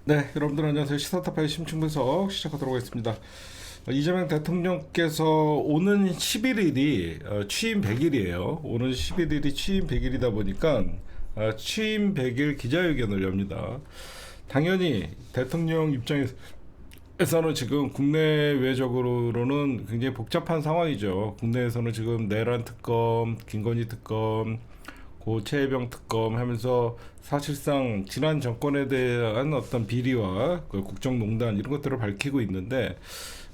네, 여러분들 안녕하세요. 시사타파의 심층분석 시작하도록 하겠습니다. 이재명 대통령께서 오는 11일이 취임 100일이에요. 오는 11일이 취임 100일이다 보니까 취임 100일 기자회견을 엽니다. 당연히 대통령 입장에서는 지금 국내외적으로는 굉장히 복잡한 상황이죠. 국내에서는 지금 내란 특검, 김건희 특검, 고 최혜병 특검 하면서 사실상 지난 정권에 대한 어떤 비리와 그 국정농단 이런 것들을 밝히고 있는데,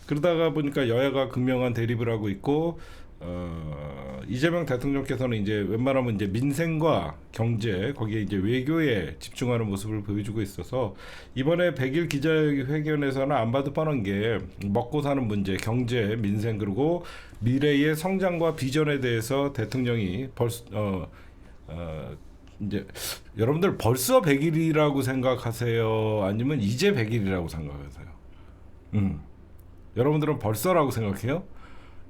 그러다가 보니까 여야가 극명한 대립을 하고 있고, 이재명 대통령께서는 이제 웬만하면 이제 민생과 경제, 거기에 이제 외교에 집중하는 모습을 보여주고 있어서 이번에 100일 기자회견에서는 안 봐도 뻔한 게 먹고 사는 문제, 경제, 민생, 그리고 미래의 성장과 비전에 대해서 대통령이 어, 이제 여러분들 벌써 100일이라고 생각하세요? 아니면 이제 100일이라고 생각하세요? 음. 여러분들은 벌써라고 생각해요?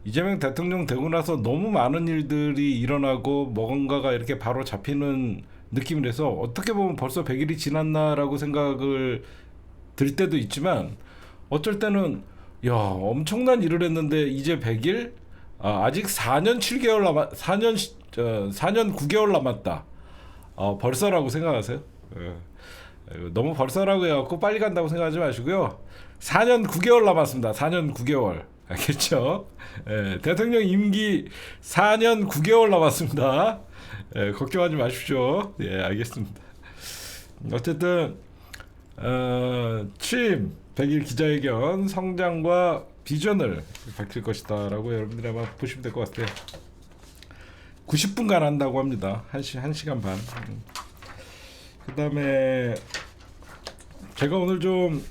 이재명 대통령 되고 나서 너무 많은 일들이 일어나고 뭔가가 이렇게 바로 잡히는 느낌이라서 어떻게 보면 벌써 100일이 지났나라고 생각을 들 때도 있지만, 어쩔 때는 야, 엄청난 일을 했는데 이제 100일? 아직 4년 7개월 4년 9개월 남았다. 벌써라고 생각하세요? 예. 너무 벌써라고 해갖고 빨리 간다고 생각하지 마시고요. 4년 9개월 남았습니다. 4년 9개월. 알겠죠? 예, 대통령 임기 4년 9개월 남았습니다. 예, 걱정하지 마십시오. 예, 알겠습니다. 어쨌든 취임 100일 기자회견 성장과 비전을 밝힐 것이다라고 여러분들이 아마 보시면 될 것 같아요. 90분간 한다고 합니다. 1시간 반. 그다음에 제가 오늘 좀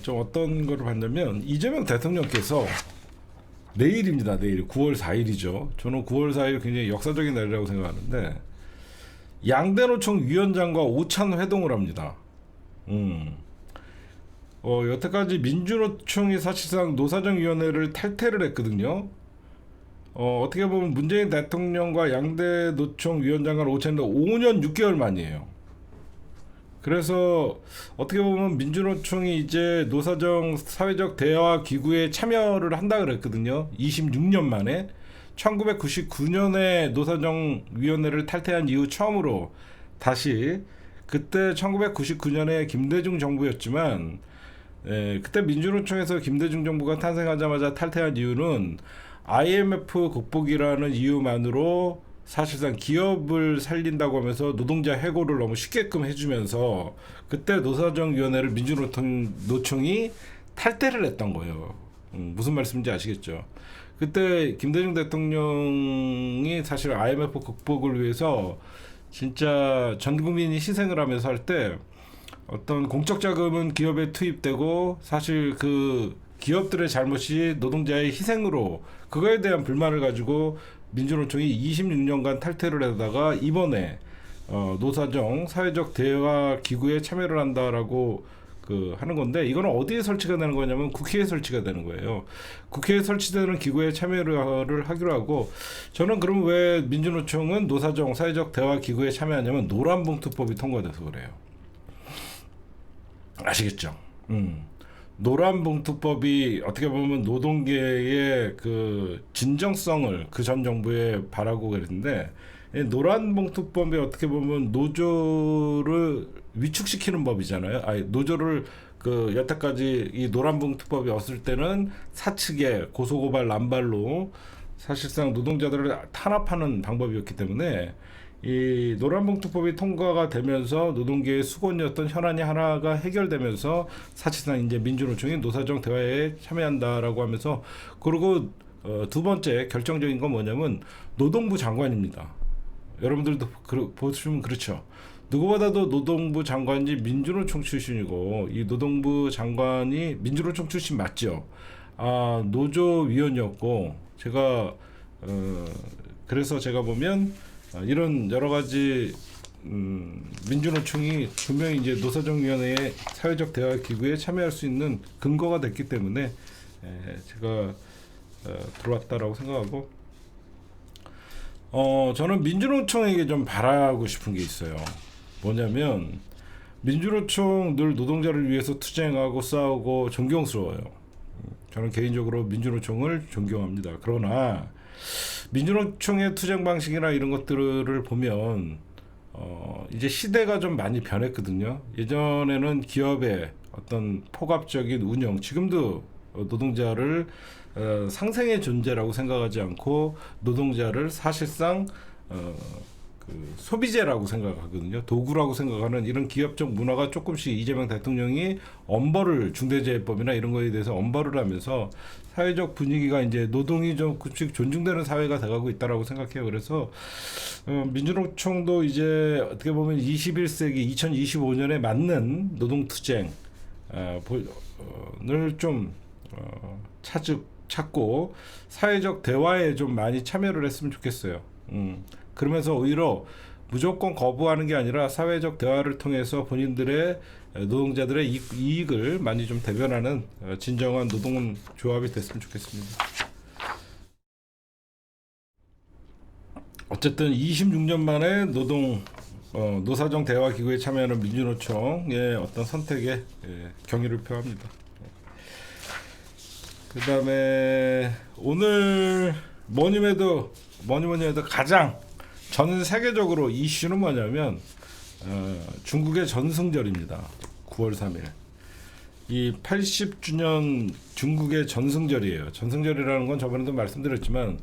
어떤 거를 봤냐면, 이재명 대통령께서 내일입니다. 내일 9월 4일이죠. 저는 9월 4일 굉장히 역사적인 날이라고 생각하는데, 양대노총 위원장과 오찬 회동을 합니다. 여태까지 민주노총이 사실상 노사정위원회를 탈퇴를 했거든요. 어떻게 보면 문재인 대통령과 양대 노총 위원장 간 오찬도 5년 6개월 만이에요. 그래서 어떻게 보면 민주노총이 이제 노사정 사회적 대화 기구에 참여를 한다 그랬거든요. 26년 만에 1999년에 노사정 위원회를 탈퇴한 이후 처음으로 다시, 그때 1999년에 김대중 정부였지만, 그때 민주노총에서 김대중 정부가 탄생하자마자 탈퇴한 이유는 IMF 극복이라는 이유만으로 사실상 기업을 살린다고 하면서 노동자 해고를 너무 쉽게끔 해주면서 그때 노사정위원회를 민주노총이 탈퇴를 했던 거예요. 무슨 말씀인지 아시겠죠? 그때 김대중 대통령이 사실 IMF 극복을 위해서 진짜 전 국민이 희생을 하면서 할 때, 어떤 공적 자금은 기업에 투입되고 사실 그 기업들의 잘못이 노동자의 희생으로, 그거에 대한 불만을 가지고 민주노총이 26년간 탈퇴를 하다가 이번에 노사정 사회적 대화 기구에 참여를 한다라고 하는 건데, 이거는 어디에 설치가 되는 거냐면 국회에 설치가 되는 거예요. 국회에 설치되는 기구에 참여를 하기로 하고, 저는 그럼 왜 민주노총은 노사정 사회적 대화 기구에 참여하냐면 노란봉투법이 통과돼서 그래요. 아시겠죠? 노란봉투법이 어떻게 보면 노동계의 그 진정성을 그 전 정부에 바라고 그랬는데, 노란봉투법이 어떻게 보면 노조를 위축시키는 법이잖아요. 노조를 여태까지 이 노란봉투법이 없을 때는 사측의 고소고발 남발로 사실상 노동자들을 탄압하는 방법이었기 때문에, 이 노란봉투법이 통과가 되면서 노동계의 수건이었던 현안이 하나가 해결되면서 사실상 이제 민주노총이 노사정 대화에 참여한다라고 하면서, 그리고 두 번째 결정적인 건 뭐냐면 노동부 장관입니다. 여러분들도 보시면 그렇죠. 누구보다도 노동부 장관이 민주노총 출신이고, 이 노동부 장관이 민주노총 출신 맞죠? 노조위원이었고, 그래서 제가 보면 이런 여러 가지 민주노총이 분명히 이제 노사정위원회의 사회적 대화 기구에 참여할 수 있는 근거가 됐기 때문에 제가 들어왔다라고 생각하고, 저는 민주노총에게 좀 바라고 싶은 게 있어요. 뭐냐면 민주노총 늘 노동자를 위해서 투쟁하고 싸우고 존경스러워요. 저는 개인적으로 민주노총을 존경합니다. 그러나 민주노총의 투쟁 방식이나 이런 것들을 보면 이제 시대가 좀 많이 변했거든요. 예전에는 기업의 어떤 포괄적인 운영, 지금도 노동자를 상생의 존재라고 생각하지 않고 노동자를 사실상 그 소비재라고 생각하거든요. 도구라고 생각하는 이런 기업적 문화가 조금씩 이재명 대통령이 엄벌을 중대재해법이나 이런 거에 대해서 엄벌을 하면서 사회적 분위기가 이제 노동이 조금씩 존중되는 사회가 돼가고 있다라고 생각해요. 그래서 민주노총도 이제 어떻게 보면 21세기 2025년에 맞는 노동투쟁을 좀 찾고 사회적 대화에 좀 많이 참여를 했으면 좋겠어요. 그러면서 오히려 무조건 거부하는 게 아니라 사회적 대화를 통해서 본인들의 노동자들의 이익을 많이 좀 대변하는 진정한 노동조합이 됐으면 좋겠습니다. 어쨌든 26년 만에 노사정 대화 기구에 참여하는 민주노총의 어떤 선택에 경의를 표합니다. 그 다음에 오늘 뭐니 해도 가장 전 세계적으로 이슈는 뭐냐면 중국의 전승절입니다. 9월 3일. 이 80주년 중국의 전승절이에요. 전승절이라는 건 저번에도 말씀드렸지만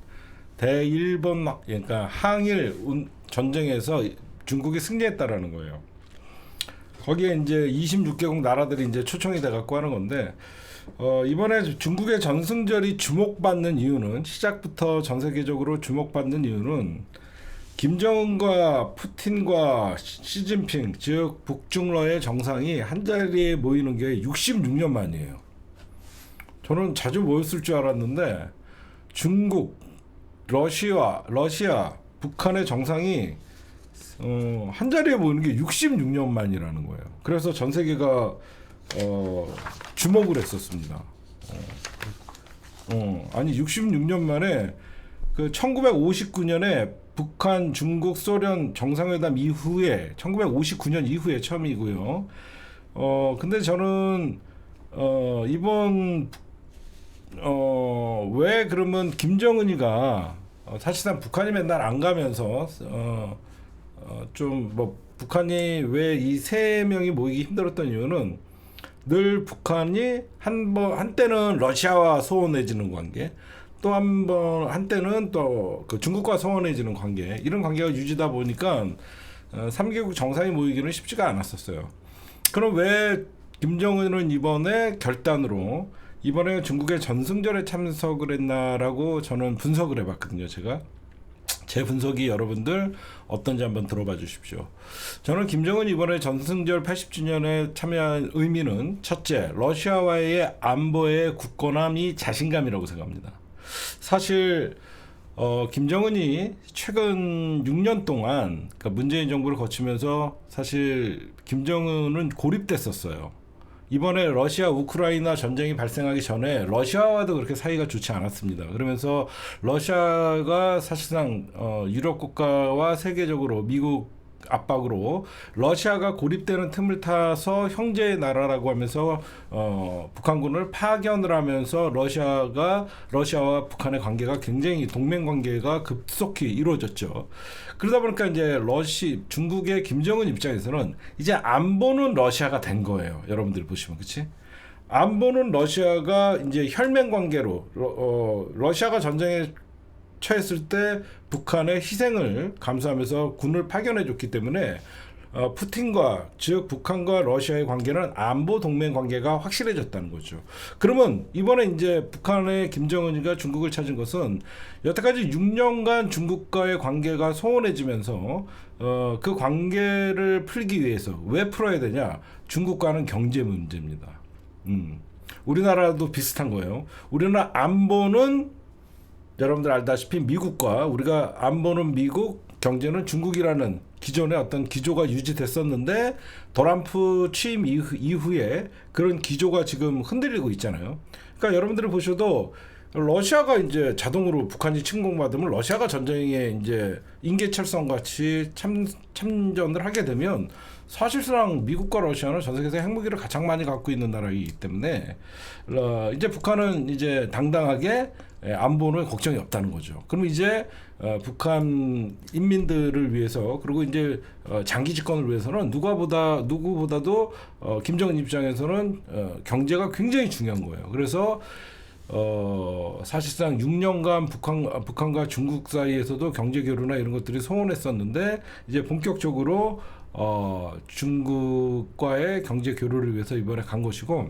대일본 그러니까 항일 전쟁에서 중국이 승리했다라는 거예요. 거기에 이제 26개국 나라들이 이제 초청이 돼 갖고 하는 건데 이번에 중국의 전승절이 주목받는 이유는 시작부터 전 세계적으로 주목받는 이유는 김정은과 푸틴과 시진핑 즉 북중러의 정상이 한자리에 모이는 게 66년 만이에요. 저는 자주 모였을 줄 알았는데 중국, 러시아, 북한의 정상이 한자리에 모이는 게 66년 만이라는 거예요. 그래서 전 세계가 주목을 했었습니다. 아니 66년 만에 그 1959년에 북한, 중국, 소련 정상회담 이후에 1959년 이후에 처음이고요. 근데 저는 이번 왜 그러면 김정은이가 사실상 북한이 맨날 안 가면서 좀 뭐 북한이 왜 이 세 명이 모이기 힘들었던 이유는 늘 북한이 한때는 러시아와 소원해지는 관계, 또 한때는 또 그 중국과 소원해지는 관계, 이런 관계가 유지다 보니까 3개국 정상이 모이기는 쉽지가 않았었어요. 그럼 왜 김정은은 이번에 결단으로 이번에 중국의 전승절에 참석을 했나라고 저는 분석을 해봤거든요. 제 분석이 여러분들 어떤지 한번 들어봐 주십시오. 저는 김정은 이번에 전승절 80주년에 참여한 의미는 첫째, 러시아와의 안보의 굳건함이 자신감이라고 생각합니다. 사실 김정은이 최근 6년 동안 그러니까 문재인 정부를 거치면서 사실 김정은은 고립됐었어요. 이번에 러시아 우크라이나 전쟁이 발생하기 전에 러시아와도 그렇게 사이가 좋지 않았습니다. 그러면서 러시아가 사실상 유럽 국가와 세계적으로 미국 압박으로 러시아가 고립되는 틈을 타서 형제의 나라라고 하면서 북한군을 파견을 하면서 러시아와 북한의 관계가 굉장히 동맹 관계가 급속히 이루어졌죠. 그러다 보니까 이제 중국의 김정은 입장에서는 이제 안보는 러시아가 된 거예요. 여러분들이 보시면 그렇지? 안보는 러시아가 이제 혈맹 관계로 러시아가 전쟁에 처했을 때 북한의 희생을 감수하면서 군을 파견해 줬기 때문에 푸틴과 즉 북한과 러시아의 관계는 안보 동맹 관계가 확실해졌다는 거죠. 그러면 이번에 이제 북한의 김정은이가 중국을 찾은 것은 여태까지 6년간 중국과의 관계가 소원해지면서 그 관계를 풀기 위해서 왜 풀어야 되냐? 중국과는 경제 문제입니다. 우리나라도 비슷한 거예요. 우리나라 안보는 여러분들 알다시피 미국과 우리가 안보는 미국, 경제는 중국이라는 기존의 어떤 기조가 유지됐었는데 트럼프 취임 이후에 그런 기조가 지금 흔들리고 있잖아요. 그러니까 여러분들이 보셔도 러시아가 이제 자동으로 북한이 침공받으면 러시아가 전쟁에 이제 인계철성 같이 참전을 하게 되면 사실상 미국과 러시아는 전 세계에서 핵무기를 가장 많이 갖고 있는 나라이기 때문에 이제 북한은 이제 당당하게 안보는 걱정이 없다는 거죠. 그럼 이제 북한 인민들을 위해서 그리고 이제 장기 집권을 위해서는 누구보다도 김정은 입장에서는 경제가 굉장히 중요한 거예요. 그래서 사실상 6년간 북한과 중국 사이에서도 경제 교류나 이런 것들이 소원했었는데 이제 본격적으로 중국과의 경제 교류를 위해서 이번에 간 것이고,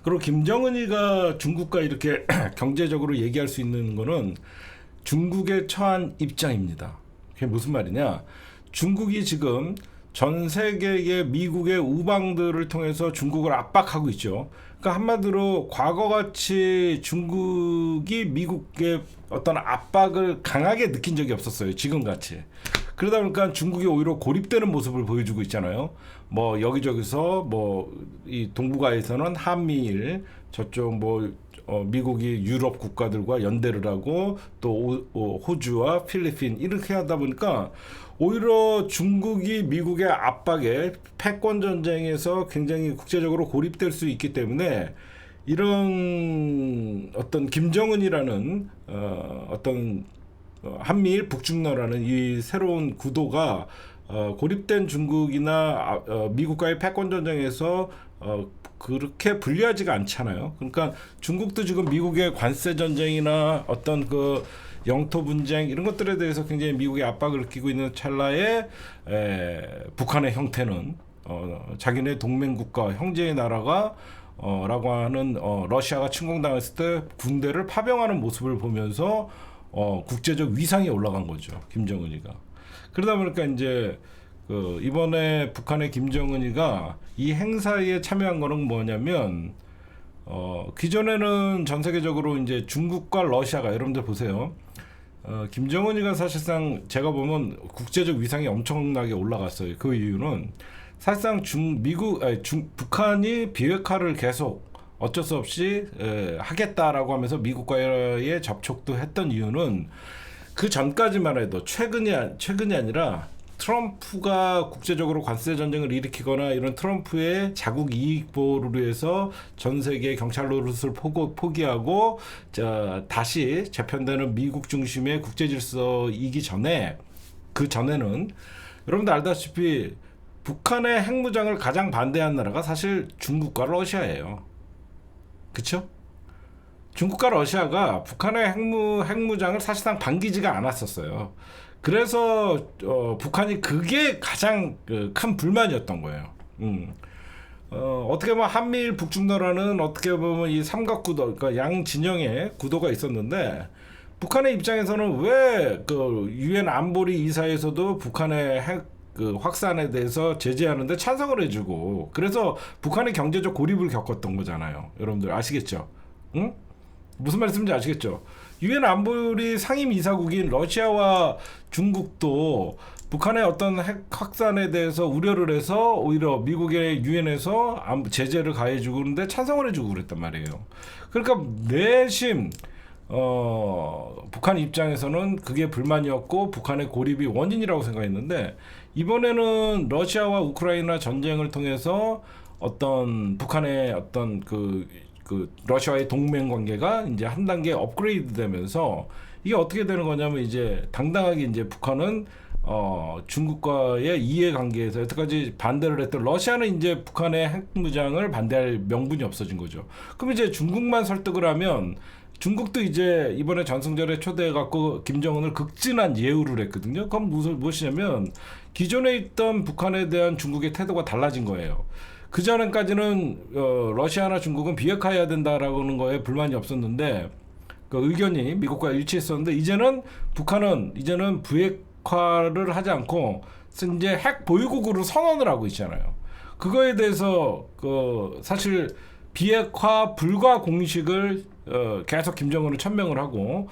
그리고 김정은이가 중국과 이렇게 경제적으로 얘기할 수 있는 거는 중국에 처한 입장입니다. 그게 무슨 말이냐? 중국이 지금 전 세계의 미국의 우방들을 통해서 중국을 압박하고 있죠. 그러니까 한마디로 과거같이 중국이 미국의 어떤 압박을 강하게 느낀 적이 없었어요. 지금같이. 그러다 보니까 중국이 오히려 고립되는 모습을 보여주고 있잖아요. 뭐 여기저기서 뭐 이 동북아에서는 한미일, 저쪽 뭐 미국이 유럽 국가들과 연대를 하고 또 호주와 필리핀 이렇게 하다 보니까 오히려 중국이 미국의 압박에 패권 전쟁에서 굉장히 국제적으로 고립될 수 있기 때문에 이런 어떤 김정은이라는 어떤 한미일 북중러라는 이 새로운 구도가 고립된 중국이나 미국과의 패권 전쟁에서 그렇게 불리하지가 않잖아요. 그러니까 중국도 지금 미국의 관세 전쟁이나 어떤 그 영토 분쟁 이런 것들에 대해서 굉장히 미국의 압박을 느끼고 있는 찰나에 북한의 형태는 자기네 동맹국가 형제의 나라가 라고 하는 러시아가 침공당했을 때 군대를 파병하는 모습을 보면서 국제적 위상이 올라간 거죠. 김정은이가. 그러다 보니까 이제 이번에 북한의 김정은이가 이 행사에 참여한 거는 뭐냐면 기존에는 전 세계적으로 이제 중국과 러시아가 여러분들 보세요. 김정은이가 사실상 제가 보면 국제적 위상이 엄청나게 올라갔어요. 그 이유는 사실상 북한이 비핵화를 계속 어쩔 수 없이 하겠다라고 하면서 미국과의 접촉도 했던 이유는 그 전까지만 해도 최근이 아니라 트럼프가 국제적으로 관세 전쟁을 일으키거나 이런 트럼프의 자국 이익 보호를 위해서 전 세계 경찰 노릇을 포기하고 다시 재편되는 미국 중심의 국제 질서이기 전에 그 전에는 여러분들 알다시피 북한의 핵무장을 가장 반대한 나라가 사실 중국과 러시아예요. 그렇죠? 중국과 러시아가 북한의 핵무장을 사실상 반기지가 않았었어요. 그래서 북한이 그게 가장 큰 불만이었던 거예요. 어떻게 보면 한미일 북중러라는 어떻게 보면 이 삼각구도, 그러니까 양 진영의 구도가 있었는데 북한의 입장에서는 왜 그 유엔 안보리 이사에서도 북한의 핵 확산에 대해서 제재하는데 찬성을 해주고, 그래서 북한의 경제적 고립을 겪었던 거잖아요. 여러분들 아시겠죠? 응? 무슨 말씀인지 아시겠죠? 유엔 안보리 상임 이사국인 러시아와 중국도 북한의 어떤 핵 확산에 대해서 우려를 해서 오히려 미국의 유엔에서 제재를 가해주고 그런데 찬성을 해주고 그랬단 말이에요. 그러니까 내심 북한 입장에서는 그게 불만이었고 북한의 고립이 원인이라고 생각했는데, 이번에는 러시아와 우크라이나 전쟁을 통해서 어떤 북한의 어떤 그 러시아의 동맹 관계가 이제 한 단계 업그레이드 되면서 이게 어떻게 되는 거냐면 이제 당당하게 이제 북한은 중국과의 이해관계에서 여태까지 반대를 했던 러시아는 이제 북한의 핵무장을 반대할 명분이 없어진 거죠. 그럼 이제 중국만 설득을 하면 중국도 이제 이번에 전승절에 초대해갖고 김정은을 극진한 예우를 했거든요. 그럼 무엇이냐면 기존에 있던 북한에 대한 중국의 태도가 달라진 거예요. 그전까지는 러시아나 중국은 비핵화해야 된다라고 하는 거에 불만이 없었는데 그 의견이 미국과 일치했었는데 이제는 북한은 비핵화를 하지 않고 이제 핵 보유국으로 선언을 하고 있잖아요. 그거에 대해서 사실 비핵화 불가 공식을 계속 김정은은 천명을 하고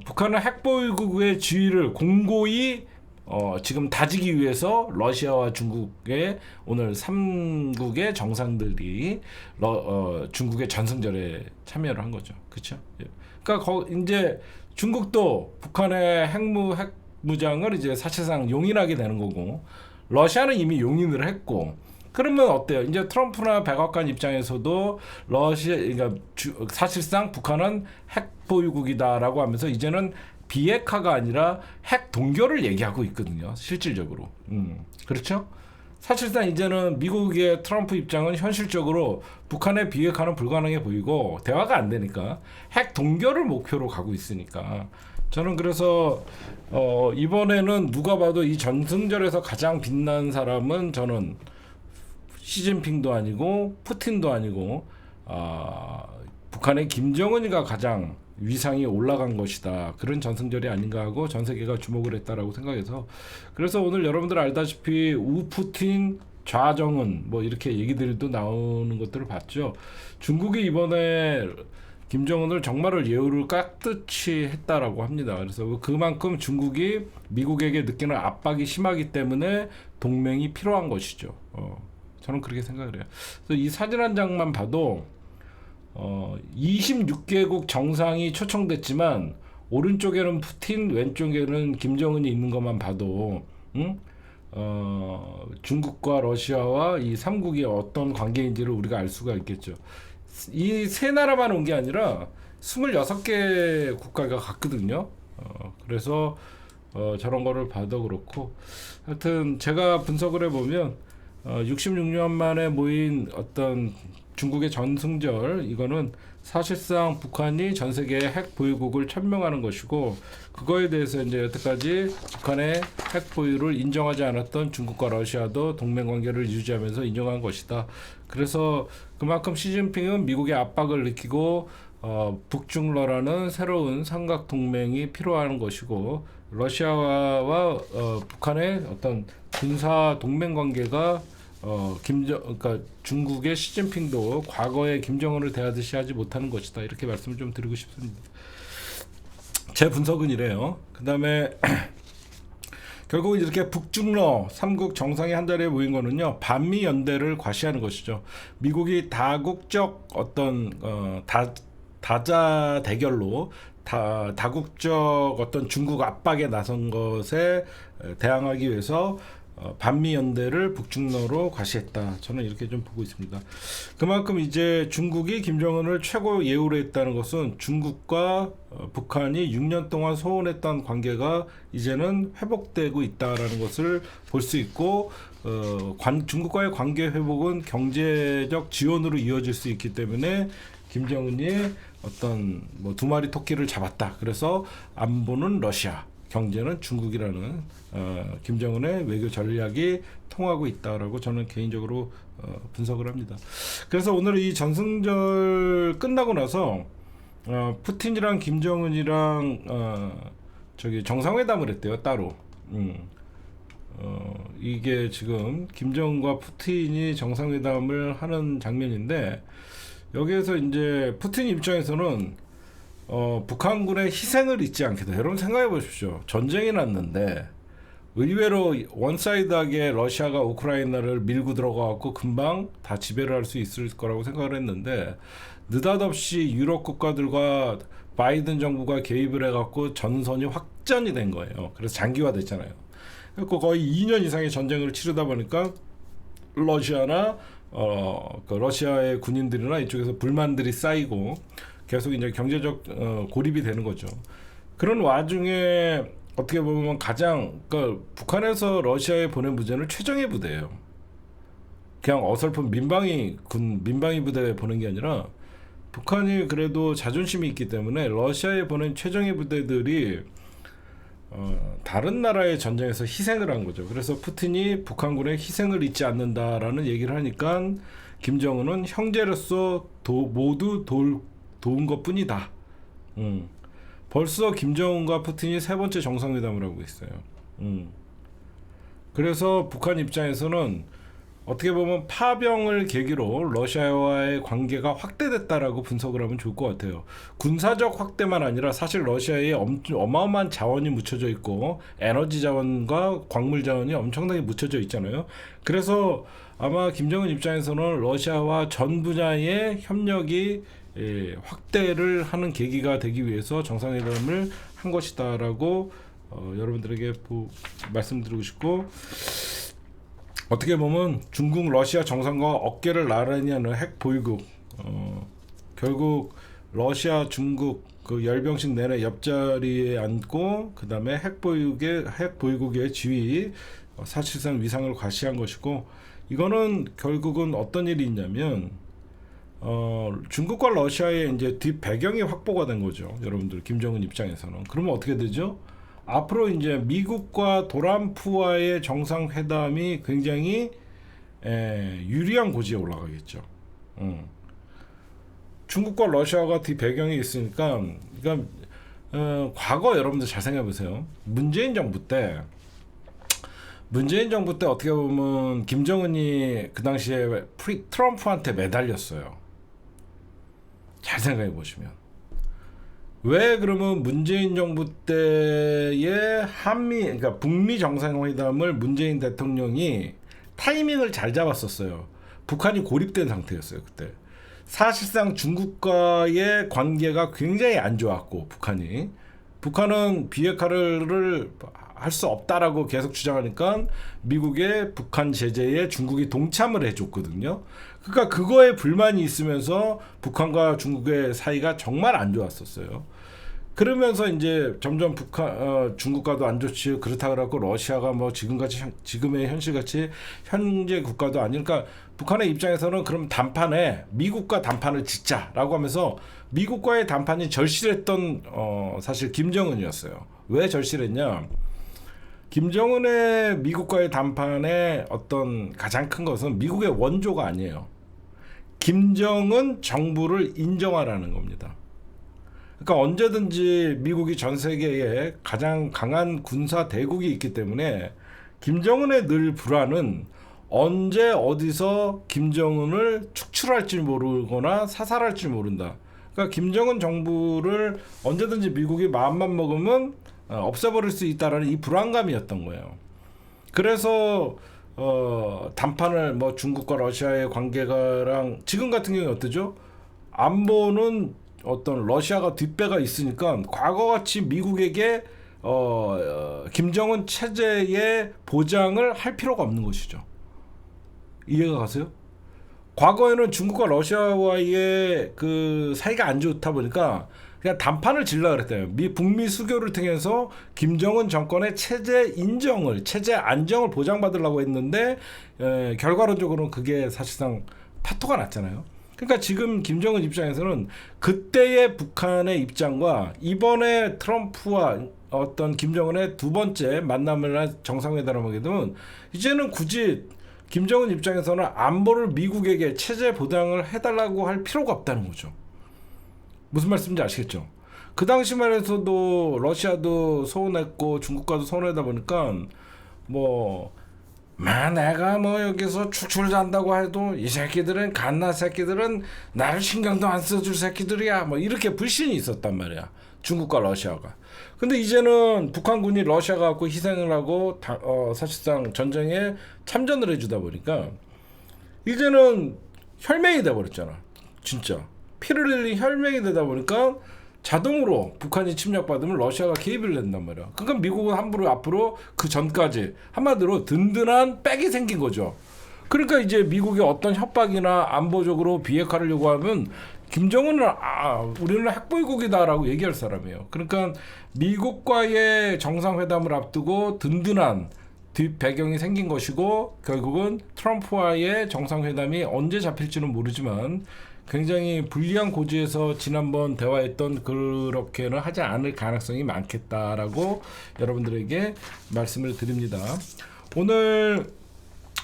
북한은 핵 보유국의 지위를 공고히 지금 다지기 위해서 러시아와 중국의 오늘 3국의 정상들이 중국의 전승절에 참여를 한 거죠. 그렇죠? 그러니까 이제 중국도 북한의 핵무장을 이제 사실상 용인하게 되는 거고, 러시아는 이미 용인을 했고, 그러면 어때요? 이제 트럼프나 백악관 입장에서도 그러니까 사실상 북한은 핵 보유국이다라고 하면서 이제는 비핵화가 아니라 핵 동결을 얘기하고 있거든요. 실질적으로. 그렇죠? 사실상 이제는 미국의 트럼프 입장은 현실적으로 북한의 비핵화는 불가능해 보이고 대화가 안 되니까 핵 동결을 목표로 가고 있으니까, 저는 그래서 이번에는 누가 봐도 이 전승절에서 가장 빛난 사람은 저는 시진핑도 아니고 푸틴도 아니고 북한의 김정은이가 가장 위상이 올라간 것이다. 그런 전승절이 아닌가 하고 전 세계가 주목을 했다라고 생각해서, 그래서 오늘 여러분들 알다시피 우푸틴 좌정은 뭐 이렇게 얘기들도 나오는 것들을 봤죠. 중국이 이번에 김정은을 정말을 예우를 깍듯이 했다라고 합니다. 그래서 그만큼 중국이 미국에게 느끼는 압박이 심하기 때문에 동맹이 필요한 것이죠. 저는 그렇게 생각을 해요. 그래서 이 사진 한 장만 봐도 26개국 정상이 초청됐지만 오른쪽에는 푸틴, 왼쪽에는 김정은이 있는 것만 봐도 중국과 러시아와 이 3국이 어떤 관계인지를 우리가 알 수가 있겠죠. 이 세 나라만 온 게 아니라 26개 국가가 갔거든요. 그래서 저런 거를 봐도 그렇고, 하여튼 제가 분석을 해보면 66년 만에 모인 어떤 중국의 전승절, 이거는 사실상 북한이 전 세계의 핵 보유국을 천명하는 것이고, 그거에 대해서 이제 여태까지 북한의 핵 보유를 인정하지 않았던 중국과 러시아도 동맹 관계를 유지하면서 인정한 것이다. 그래서 그만큼 시진핑은 미국의 압박을 느끼고 북중러라는 새로운 삼각 동맹이 필요한 것이고, 러시아와 북한의 어떤 군사 동맹 관계가 그러니까 중국의 시진핑도 과거에 김정은을 대하듯이 하지 못하는 것이다, 이렇게 말씀을 좀 드리고 싶습니다. 제 분석은 이래요. 그 다음에 결국은 이렇게 북중러 3국 정상이 한 자리에 모인 거는요, 반미 연대를 과시하는 것이죠. 미국이 다국적 어떤 다자 대결로 다국적 어떤 중국 압박에 나선 것에 대항하기 위해서 반미 연대를 북중러로 과시했다. 저는 이렇게 좀 보고 있습니다. 그만큼 이제 중국이 김정은을 최고 예우로 했다는 것은 중국과 북한이 6년 동안 소원했던 관계가 이제는 회복되고 있다라는 것을 볼 수 있고, 중국과의 관계 회복은 경제적 지원으로 이어질 수 있기 때문에 김정은이 어떤 뭐 두 마리 토끼를 잡았다. 그래서 안보는 러시아, 경제는 중국이라는 김정은의 외교 전략이 통하고 있다라고 저는 개인적으로 분석을 합니다. 그래서 오늘 이 전승절 끝나고 나서 푸틴이랑 김정은이랑 저기 정상회담을 했대요, 따로. 이게 지금 김정은과 푸틴이 정상회담을 하는 장면인데, 여기에서 이제 푸틴 입장에서는 북한군의 희생을 잊지 않겠다. 여러분 생각해 보십시오. 전쟁이 났는데 의외로 원사이드하게 러시아가 우크라이나를 밀고 들어가고 금방 다 지배를 할 수 있을 거라고 생각을 했는데, 느닷없이 유럽 국가들과 바이든 정부가 개입을 해갖고 전선이 확전이 된 거예요. 그래서 장기화됐잖아요. 그래서 거의 2년 이상의 전쟁을 치르다 보니까 러시아나 그 러시아의 군인들이나 이쪽에서 불만들이 쌓이고 계속 이제 경제적 고립이 되는 거죠. 그런 와중에 어떻게 보면 그러니까 북한에서 러시아에 보낸 부대는 최정예 부대예요. 그냥 어설픈 민방위 부대에 보낸 게 아니라, 북한이 그래도 자존심이 있기 때문에 러시아에 보낸 최정예 부대들이 다른 나라의 전쟁에서 희생을 한 거죠. 그래서 푸틴이 북한군의 희생을 잊지 않는다라는 얘기를 하니까 김정은은 형제로서 모두 도운 것뿐이다. 벌써 김정은과 푸틴이 세 번째 정상회담을 하고 있어요. 그래서 북한 입장에서는 어떻게 보면 파병을 계기로 러시아와의 관계가 확대됐다라고 분석을 하면 좋을 것 같아요. 군사적 확대만 아니라 사실 러시아에 어마어마한 자원이 묻혀져 있고 에너지 자원과 광물 자원이 엄청나게 묻혀져 있잖아요. 그래서 아마 김정은 입장에서는 러시아와 전 분야의 협력이 확대를 하는 계기가 되기 위해서 정상회담을 한 것이다라고 여러분들에게 말씀드리고 싶고, 어떻게 보면 중국 러시아 정상과 어깨를 나란히 하는 핵 보유국, 결국 러시아 중국 그 열병식 내내 옆자리에 앉고 그 다음에 핵 보유국의 지위, 사실상 위상을 과시한 것이고, 이거는 결국은 어떤 일이 있냐면 중국과 러시아의 이제 뒷 배경이 확보가 된 거죠. 여러분들 김정은 입장에서는. 그러면 어떻게 되죠? 앞으로 이제 미국과 도란프와의 정상회담이 굉장히 유리한 고지에 올라가겠죠. 중국과 러시아가 뒷 배경이 있으니까, 그러니까 과거 여러분들 잘 생각해 보세요. 문재인 정부 때 어떻게 보면 김정은이 그 당시에 트럼프한테 매달렸어요. 잘 생각해 보시면. 왜 그러면 문재인 정부 때의 그러니까 북미 정상회담을 문재인 대통령이 타이밍을 잘 잡았었어요. 북한이 고립된 상태였어요, 그때. 사실상 중국과의 관계가 굉장히 안 좋았고, 북한은 비핵화를 할 수 없다라고 계속 주장하니까 미국의 북한 제재에 중국이 동참을 해줬거든요. 그러니까 그거에 불만이 있으면서 북한과 중국의 사이가 정말 안 좋았었어요. 그러면서 이제 점점 중국과도 안 좋지, 그렇다 그러고 러시아가 뭐 지금의 현실같이 현재 국가도 아니니까, 북한의 입장에서는 그럼 미국과 단판을 짓자라고 하면서 미국과의 단판이 절실했던 사실 김정은이었어요. 왜 절실했냐? 김정은의 미국과의 담판의 어떤 가장 큰 것은 미국의 원조가 아니에요. 김정은 정부를 인정하라는 겁니다. 그러니까 언제든지 미국이 전 세계에 가장 강한 군사 대국이 있기 때문에 김정은의 늘 불안은 언제 어디서 김정은을 축출할지 모르거나 사살할지 모른다. 그러니까 김정은 정부를 언제든지 미국이 마음만 먹으면 없애버릴 수 있다라는 이 불안감이었던 거예요. 그래서 단판을 뭐 중국과 러시아의 관계가랑 지금 같은 경우에 어떠죠? 안보는 어떤 러시아가 뒷배가 있으니까 과거같이 미국에게 김정은 체제의 보장을 할 필요가 없는 것이죠. 이해가 가세요? 과거에는 중국과 러시아와의 그 사이가 안 좋다 보니까 그냥 단판을 질러 그랬대요. 북미 수교를 통해서 김정은 정권의 체제 안정을 보장받으려고 했는데 결과론적으로는 그게 사실상 파토가 났잖아요. 그러니까 지금 김정은 입장에서는 그때의 북한의 입장과 이번에 트럼프와 어떤 김정은의 두 번째 만남을 정상회담을 하게 되면 이제는 굳이 김정은 입장에서는 안보를 미국에게 체제 보장을 해달라고 할 필요가 없다는 거죠. 무슨 말씀인지 아시겠죠? 그 당시만 해서도 러시아도 서운했고 중국과도 서운하다 보니까 내가 여기서 추출한다고 해도 이 새끼들은 갓나 새끼들은 나를 신경도 안 써줄 새끼들이야 이렇게 불신이 있었단 말이야, 중국과 러시아가. 근데 이제는 북한군이 러시아가 갖고 희생을 하고 사실상 전쟁에 참전을 해주다 보니까 이제는 혈맹이 돼버렸잖아. 진짜 피를 흘린 혈맹이 되다 보니까 자동으로 북한이 침략받으면 러시아가 개입을 낸단 말이야. 그러니까 미국은 함부로 앞으로 그 전까지 한마디로 든든한 백이 생긴 거죠. 그러니까 이제 미국의 어떤 협박이나 안보적으로 비핵화를 요구하면 김정은은 우리는 핵보유국이다라고 얘기할 사람이에요. 그러니까 미국과의 정상회담을 앞두고 든든한 뒷 배경이 생긴 것이고, 결국은 트럼프와의 정상회담이 언제 잡힐지는 모르지만 굉장히 불리한 고지에서 지난번 대화했던 그렇게는 하지 않을 가능성이 많겠다라고 여러분들에게 말씀을 드립니다. 오늘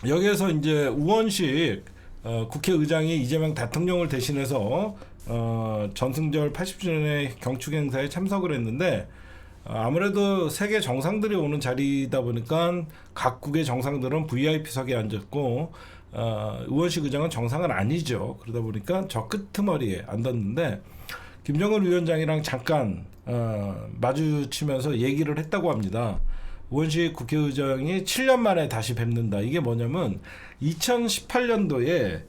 여기에서 이제 우원식 국회의장이 이재명 대통령을 대신해서 전승절 80주년의 경축행사에 참석을 했는데, 아무래도 세계 정상들이 오는 자리이다 보니까 각국의 정상들은 VIP석에 앉았고 우원식 의장은 정상은 아니죠. 그러다 보니까 저 끄트머리에 앉았는데 김정은 위원장이랑 잠깐 마주치면서 얘기를 했다고 합니다. 우원식 국회의장이 7년 만에 다시 뵙는다. 이게 뭐냐면 2018년도에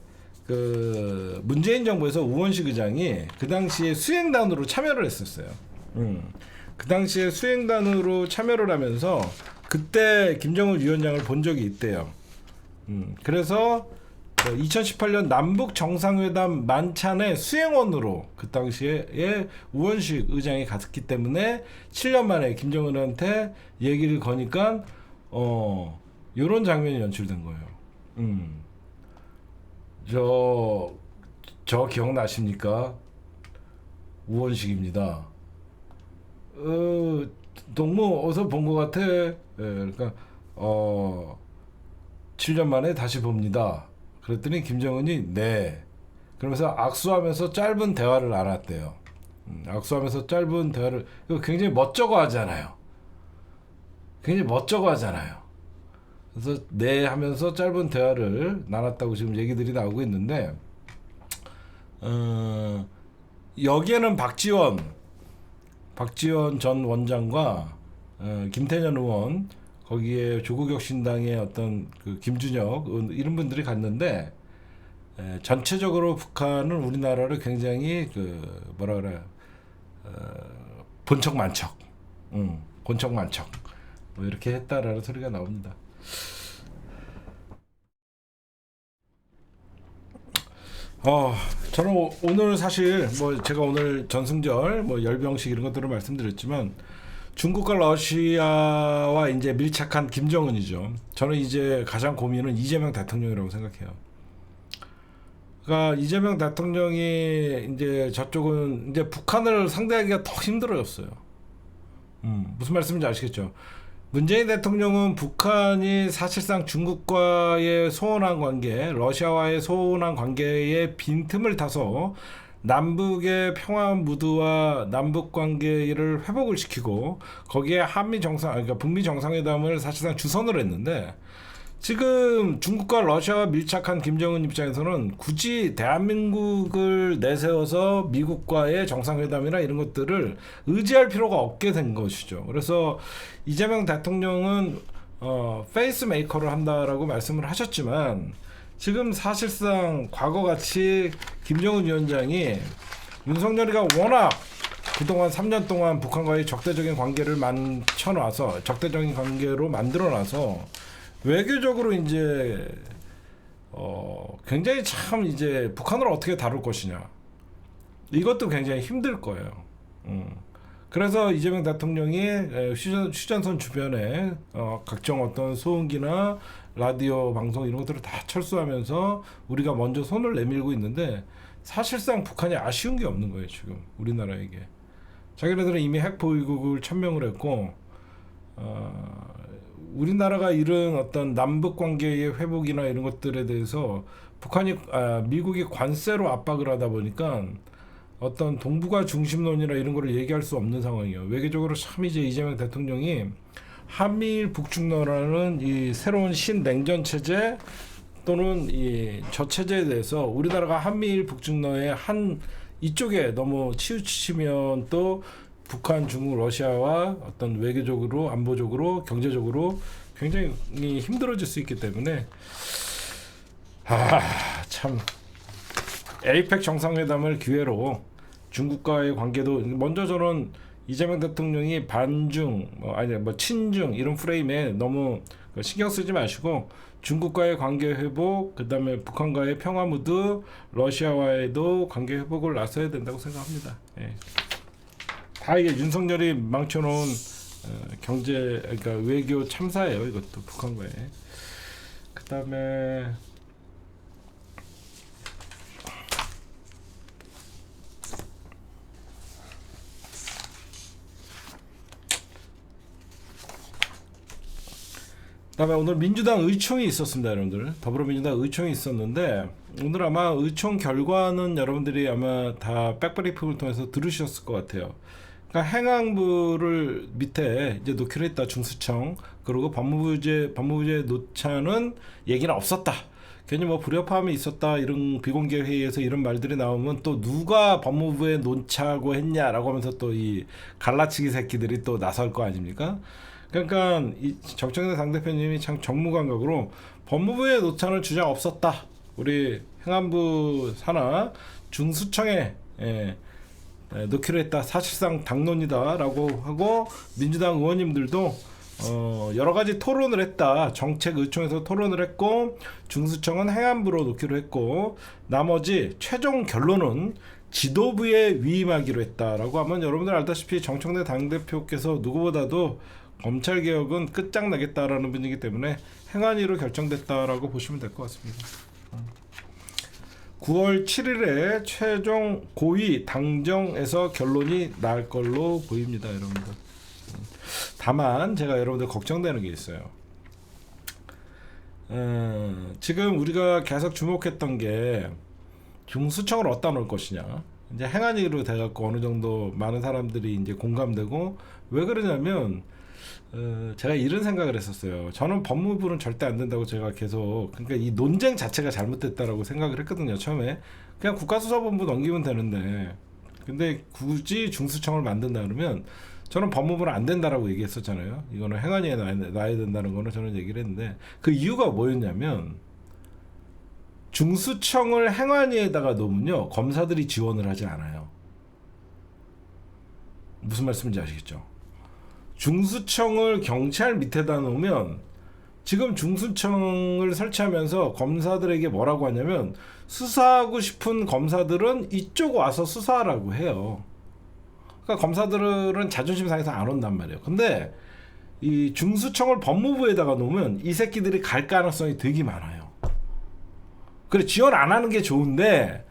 그 문재인 정부에서 우원식 의장이 그 당시에 수행단으로 참여를 했었어요. 그 당시에 수행단으로 참여를 하면서 그때 김정은 위원장을 본 적이 있대요. 그래서 2018년 남북 정상회담 만찬의 수행원으로 그 당시에 우원식 의장이 갔기 때문에 7년 만에 김정은한테 얘기를 거니까 이런 장면이 연출된 거예요. 저 기억나십니까? 우원식입니다. 너무 어서 본 것 같아. 그러니까 7년 만에 다시 봅니다. 그랬더니 김정은이 네. 그러면서 악수하면서 짧은 대화를 나눴대요. 악수하면서 짧은 대화를 굉장히 멋쩍어 하잖아요. 굉장히 멋쩍어 하잖아요. 그래서 네 하면서 짧은 대화를 나눴다고 지금 얘기들이 나오고 있는데 여기에는 박지원 전 원장과 김태년 의원 거기에 조국혁신당의 어떤 그 김준혁 이런 분들이 갔는데 전체적으로 북한은 우리나라를 굉장히 그 뭐라 그래 본척만척 본척만척 뭐 이렇게 했다라는 소리가 나옵니다. 저는 오늘 사실 뭐 제가 오늘 전승절 뭐 열병식 이런 것들을 말씀드렸지만 중국과 러시아와 이제 밀착한 김정은이죠. 저는 이제 가장 고민은 이재명 대통령이라고 생각해요. 그러니까 이재명 대통령이 이제 저쪽은 이제 북한을 상대하기가 더 힘들어졌어요. 무슨 말씀인지 아시겠죠? 문재인 대통령은 북한이 사실상 중국과의 소원한 관계, 러시아와의 소원한 관계에 빈틈을 타서 남북의 평화 무드와 남북 관계를 회복을 시키고 거기에 그러니까 북미 정상회담을 사실상 주선을 했는데 지금 중국과 러시아와 밀착한 김정은 입장에서는 굳이 대한민국을 내세워서 미국과의 정상회담이나 이런 것들을 의지할 필요가 없게 된 것이죠. 그래서 이재명 대통령은 페이스 메이커를 한다라고 말씀을 하셨지만 지금 사실상 과거같이 김정은 위원장이 윤석열이가 워낙 그동안 3년 동안 북한과의 적대적인 관계를 적대적인 관계로 만들어놔서 외교적으로 이제 굉장히 참 이제 북한을 어떻게 다룰 것이냐 이것도 굉장히 힘들 거예요. 그래서 이재명 대통령이 휴전선 주변에 각종 어떤 소음기나 라디오 방송 이런 것들을 다 철수하면서 우리가 먼저 손을 내밀고 있는데 사실상 북한이 아쉬운 게 없는 거예요. 지금 우리나라에게 자기네들은 이미 핵 보유국을 천명을 했고 우리나라가 이런 어떤 남북 관계의 회복이나 이런 것들에 대해서 미국이 관세로 압박을 하다 보니까 어떤 동북아 중심론이나 이런 거를 얘기할 수 없는 상황이에요. 외교적으로 참 이제 이재명 대통령이 한미일 북중러라는 이 새로운 신냉전 체제 또는 이 저 체제에 대해서 우리나라가 한미일 북중러의 한 이쪽에 너무 치우치면 또 북한, 중국, 러시아와 어떤 외교적으로, 안보적으로, 경제적으로 굉장히 힘들어질 수 있기 때문에 참 에이펙 정상회담을 기회로 중국과의 관계도 먼저 저는 이재명 대통령이 반중, 친중 이런 프레임에 너무 신경 쓰지 마시고 중국과의 관계 회복, 그다음에 북한과의 평화 무드, 러시아와의도 관계 회복을 나서야 된다고 생각합니다. 예. 다 이게 윤석열이 망쳐놓은 그러니까 외교 참사예요. 이것도 북한과의. 그다음에 오늘 민주당 의총이 있었습니다, 여러분들. 더불어민주당 의총이 있었는데 오늘 아마 의총 결과는 여러분들이 아마 다 백브리핑을 통해서 들으셨을 것 같아요. 그러니까 행안부를 밑에 이제 놓기로 했다 중수청. 그리고 법무부제 놓자는 얘기는 없었다. 괜히 뭐 불협화음이 있었다 이런 비공개 회의에서 이런 말들이 나오면 또 누가 법무부에 논차고 했냐라고 하면서 또 이 갈라치기 새끼들이 또 나설 거 아닙니까? 그러니까 이 정청래 당대표님이 참 정무감각으로 법무부에 논차는 주장 없었다. 우리 행안부 산하 중수청에 넣기로 했다. 사실상 당론이다라고 하고 민주당 의원님들도 여러 가지 토론을 했다. 정책 의총에서 토론을 했고 중수청은 행안부로 놓기로 했고 나머지 최종 결론은 지도부에 위임하기로 했다라고 하면 여러분들 알다시피 정청래 당대표께서 누구보다도 검찰개혁은 끝장나겠다라는 분이기 때문에 행안위로 결정됐다라고 보시면 될 것 같습니다. 9월 7일에 최종 고위 당정에서 결론이 날 걸로 보입니다, 여러분들. 다만 제가 여러분들 걱정되는 게 있어요. 지금 우리가 계속 주목했던 게 중수청을 어디다 놓을 것이냐. 이제 행안위로 돼갖고 어느 정도 많은 사람들이 이제 공감되고 왜 그러냐면 제가 이런 생각을 했었어요. 저는 법무부는 절대 안 된다고 제가 계속 그러니까 이 논쟁 자체가 잘못됐다라고 생각을 했거든요. 처음에 그냥 국가수사본부 넘기면 되는데 근데 굳이 중수청을 만든다 그러면 저는 법무부는 안 된다라고 얘기했었잖아요. 이거는 행안위에 놔야 된다는 거는 저는 얘기를 했는데 그 이유가 뭐였냐면 중수청을 행안위에다가 놓으면요 검사들이 지원을 하지 않아요. 무슨 말씀인지 아시겠죠? 중수청을 경찰 밑에다 놓으면 지금 중수청을 설치하면서 검사들에게 뭐라고 하냐면 수사하고 싶은 검사들은 이쪽 와서 수사하라고 해요. 그러니까 검사들은 자존심 상해서 안 온단 말이에요. 근데 이 중수청을 법무부에다가 놓으면 이 새끼들이 갈 가능성이 되게 많아요. 그래 지원 안 하는 게 좋은데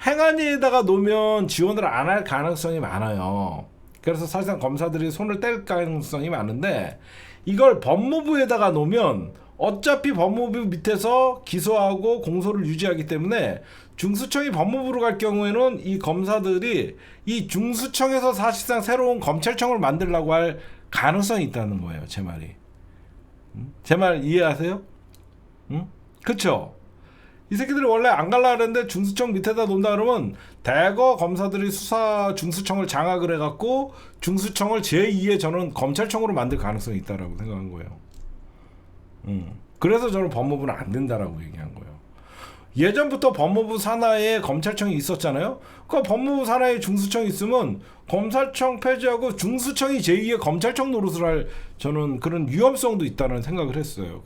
행안위에다가 놓으면 지원을 안 할 가능성이 많아요. 그래서 사실상 검사들이 손을 뗄 가능성이 많은데 이걸 법무부에다가 놓으면 어차피 법무부 밑에서 기소하고 공소를 유지하기 때문에 중수청이 법무부로 갈 경우에는 이 검사들이 이 중수청에서 사실상 새로운 검찰청을 만들려고 할 가능성이 있다는 거예요. 제 말이. 제 말 이해하세요? 응? 그쵸? 이 새끼들이 원래 안 갈라 그랬는데 중수청 밑에다 놓는다 그러면 대거 검사들이 수사 중수청을 장악을 해갖고 중수청을 제2의 저는 검찰청으로 만들 가능성이 있다라고 생각한 거예요. 그래서 저는 법무부는 안 된다라고 얘기한 거예요. 예전부터 법무부 산하에 검찰청이 있었잖아요. 그 법무부 산하에 중수청이 있으면 검찰청 폐지하고 중수청이 제2의 검찰청 노릇을 할 저는 그런 위험성도 있다는 생각을 했어요.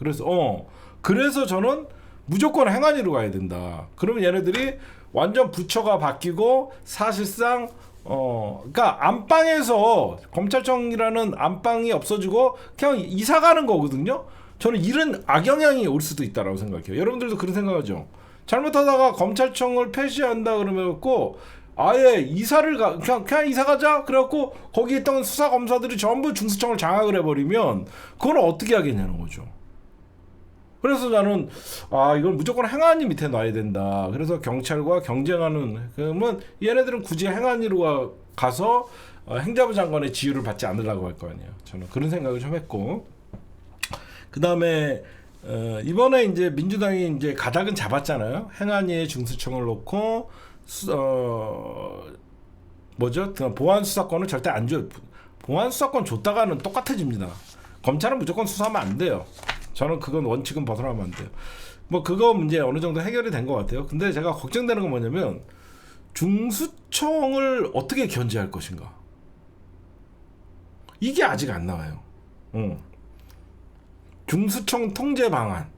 그래서 저는 무조건 행안위로 가야 된다. 그러면 얘네들이 완전 부처가 바뀌고 사실상 그러니까 안방에서 검찰청이라는 안방이 없어지고 그냥 이사 가는 거거든요. 저는 이런 악영향이 올 수도 있다라고 생각해요. 여러분들도 그런 생각하죠. 잘못하다가 검찰청을 폐지한다 그러면고 아예 이사를 그냥 이사 가자 그래갖고 거기 있던 수사 검사들이 전부 중수청을 장악을 해버리면 그건 어떻게 하겠냐는 거죠. 그래서 나는 이걸 무조건 행안위 밑에 놔야 된다. 그래서 경찰과 경쟁하는 그러면 얘네들은 굳이 행안위로 가서 행자부 장관의 지휘를 받지 않으려고 할 거 아니에요. 저는 그런 생각을 좀 했고 그 다음에 이번에 이제 민주당이 이제 가닥은 잡았잖아요. 행안위에 중수청을 놓고 보안 수사권을 절대 안 줘요. 보안 수사권 줬다가는 똑같아집니다. 검찰은 무조건 수사하면 안 돼요. 저는 그건 원칙은 벗어나면 안 돼요. 뭐 그거 문제 어느 정도 해결이 된 것 같아요. 근데 제가 걱정되는 건 뭐냐면 중수청을 어떻게 견제할 것인가. 이게 아직 안 나와요. 중수청 통제 방안.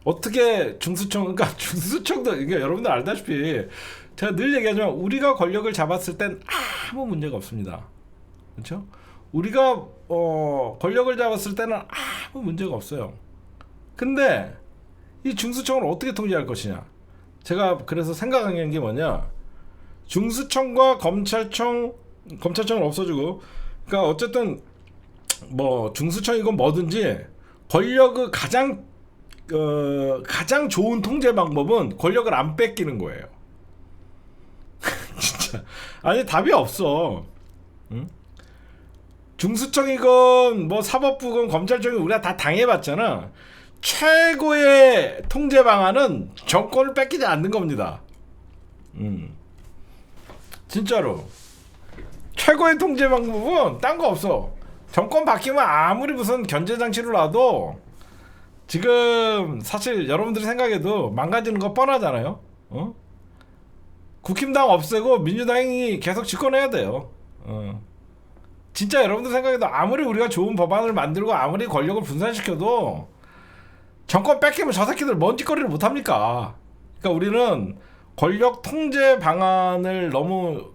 어떻게 그러니까 중수청도 이게 여러분들 알다시피 제가 늘 얘기하지만 우리가 권력을 잡았을 땐 아무 문제가 없습니다. 그렇죠? 우리가 권력을 잡았을 때는 아무 문제가 없어요. 근데 이 중수청을 어떻게 통제할 것이냐. 제가 그래서 생각한 게 뭐냐. 중수청과 검찰청을 없어지고 그러니까 어쨌든 뭐 중수청이건 뭐든지 권력의 가장 좋은 통제 방법은 권력을 안 뺏기는 거예요. 진짜 아니 답이 없어. 응? 중수청이건 뭐 사법부건 검찰청이 우리가 다 당해봤잖아. 최고의 통제 방안은 정권을 뺏기지 않는 겁니다. 진짜로 최고의 통제 방법은 딴 거 없어. 정권 바뀌면 아무리 무슨 견제 장치를 놔도 지금 사실 여러분들이 생각해도 망가지는 거 뻔하잖아요. 국힘당 없애고 민주당이 계속 집권해야 돼요. 진짜 여러분들 생각해도 아무리 우리가 좋은 법안을 만들고 아무리 권력을 분산시켜도 정권 뺏기면 저 새끼들 뭔 짓거리를 못합니까? 그러니까 우리는 권력 통제 방안을 너무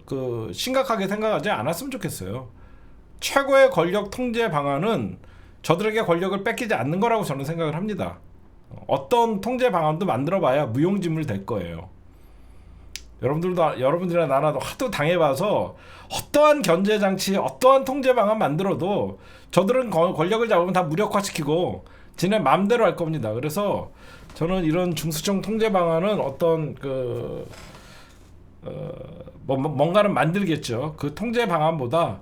심각하게 생각하지 않았으면 좋겠어요. 최고의 권력 통제 방안은 저들에게 권력을 뺏기지 않는 거라고 저는 생각을 합니다. 어떤 통제 방안도 만들어봐야 무용지물 될 거예요. 여러분들이나 나나도 하도 당해봐서 어떠한 견제 장치, 어떠한 통제 방안 만들어도 저들은 권력을 잡으면 다 무력화시키고 지네 마음대로 할 겁니다. 그래서 저는 이런 중수청 통제 방안은 어떤 뭔가는 만들겠죠. 그 통제 방안보다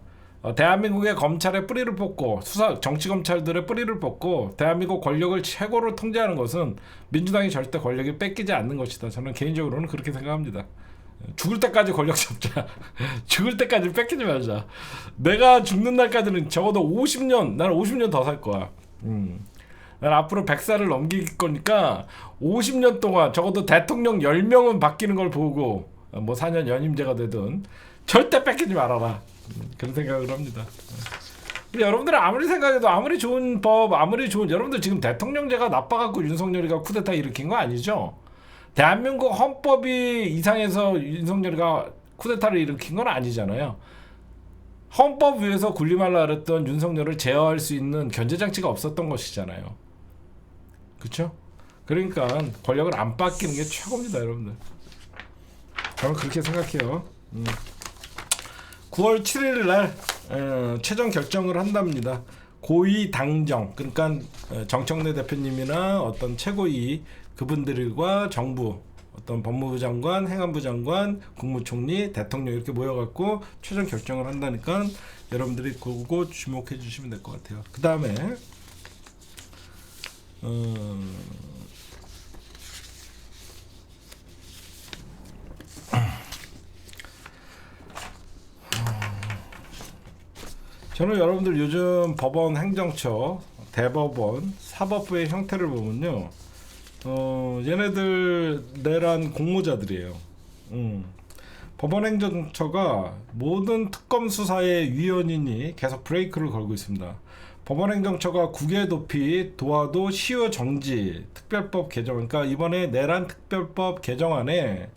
대한민국의 검찰의 뿌리를 뽑고 정치 검찰들의 뿌리를 뽑고 대한민국 권력을 최고로 통제하는 것은 민주당이 절대 권력이 뺏기지 않는 것이다. 저는 개인적으로는 그렇게 생각합니다. 죽을 때까지 권력 잡자. 죽을 때까지 뺏기지 말자. 내가 죽는 날까지는 적어도 50년, 나는 50년 더 살 거야. 난 앞으로 100살을 넘길 거니까 50년 동안 적어도 대통령 10명은 바뀌는 걸 보고 뭐 4년 연임제가 되든 절대 뺏기지 말아라. 그런 생각을 합니다. 여러분들은 아무리 생각해도 아무리 좋은 법, 아무리 좋은 여러분들 지금 대통령제가 나빠갖고 윤석열이가 쿠데타 일으킨 거 아니죠? 대한민국 헌법이 이상해서 윤석열이가 쿠데타를 일으킨 건 아니잖아요. 헌법 위에서 군림하려 그랬던 윤석열을 제어할 수 있는 견제장치가 없었던 것이잖아요. 그쵸? 그러니까 권력을 안 뺏기는 게 최고입니다, 여러분들. 저는 그렇게 생각해요. 9월 7일 날 최종 결정을 한답니다. 고위 당정, 그러니까 정청래 대표님이나 어떤 최고위 그분들과 정부, 어떤 법무부 장관, 행안부 장관, 국무총리, 대통령 이렇게 모여갖고 최종 결정을 한다니까 여러분들이 그거 주목해 주시면 될 것 같아요. 그 다음에 저는 여러분들 요즘 법원, 행정처, 대법원, 사법부의 형태를 보면요, 얘네들 내란 공모자들이에요. 법원, 행정처가 모든 특검 수사의 위원이니 계속 브레이크를 걸고 있습니다. 법원, 행정처가 국외 도피, 도와도 시효 정지 특별법 개정, 그러니까 이번에 내란 특별법 개정안에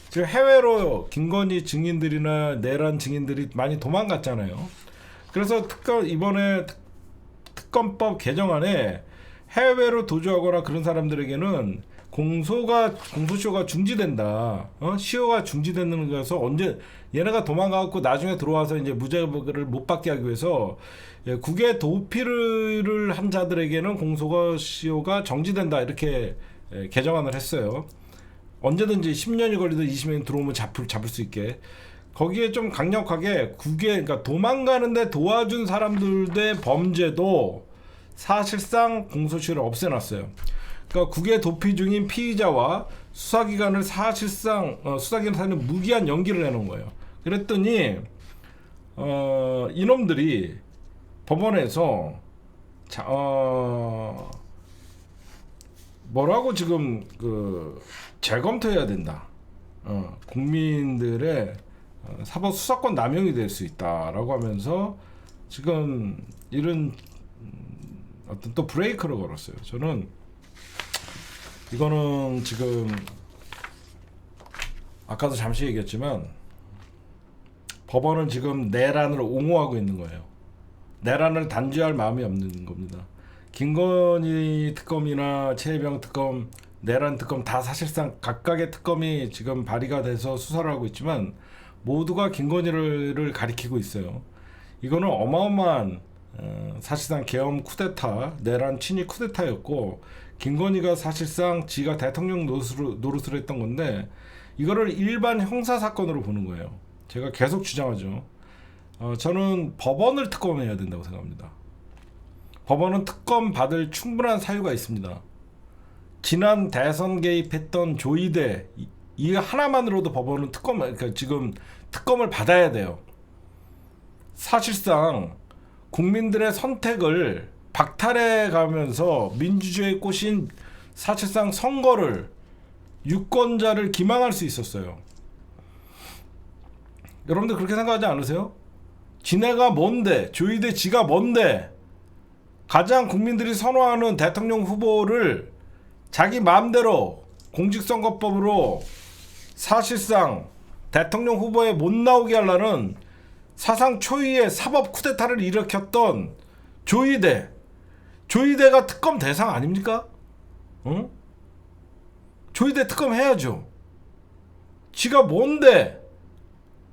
지금 해외로 김건희 증인들이나 내란 증인들이 많이 도망갔잖아요. 그래서 이번에 특검법 개정안에 해외로 도주하거나 그런 사람들에게는 공소시효가 중지된다. 시효가 중지되는 거여서 언제 얘네가 도망가고 나중에 들어와서 이제 무죄를 못 받게 하기 위해서 국외 도피를 한 자들에게는 공소시효가 정지된다 이렇게 개정안을 했어요. 언제든지 10년이 걸리든 20년이 들어오면 잡을 수 있게. 거기에 좀 강력하게 그러니까 도망가는데 도와준 사람들의 범죄도 사실상 공소시효를 없애놨어요. 그러니까 국외 도피 중인 피의자와 수사기관을 사실상 수사기관은 무기한 연기를 해놓은 거예요. 그랬더니 이놈들이 법원에서 뭐라고 지금 재검토해야 된다. 국민들의 사법 수사권 남용이 될 수 있다라고 하면서 지금 이런 어떤 또 브레이크를 걸었어요. 저는 이거는 지금 아까도 잠시 얘기했지만 법원은 지금 내란을 옹호하고 있는 거예요. 내란을 단죄할 마음이 없는 겁니다. 김건희 특검이나 최혜병 특검, 내란 특검 다 사실상 각각의 특검이 지금 발의가 돼서 수사를 하고 있지만 모두가 김건희를 가리키고 있어요. 이거는 어마어마한 사실상 계엄 쿠데타, 내란 친위 쿠데타였고 김건희가 사실상 지가 대통령 노릇을 했던 건데 이거를 일반 형사 사건으로 보는 거예요. 제가 계속 주장하죠. 저는 법원을 특검해야 된다고 생각합니다. 법원은 특검 받을 충분한 사유가 있습니다. 지난 대선 개입했던 조이대 이 하나만으로도 법원은 그러니까 지금 특검을 받아야 돼요. 사실상 국민들의 선택을 박탈해 가면서 민주주의의 꽃인 사실상 선거를 유권자를 기망할 수 있었어요. 여러분들 그렇게 생각하지 않으세요? 지네가 뭔데, 조이대 지가 뭔데, 가장 국민들이 선호하는 대통령 후보를 자기 마음대로 공직선거법으로 사실상 대통령 후보에 못 나오게 하려는 사상 초유의 사법 쿠데타를 일으켰던 조이대가 특검 대상 아닙니까? 응? 조이대 특검 해야죠. 지가 뭔데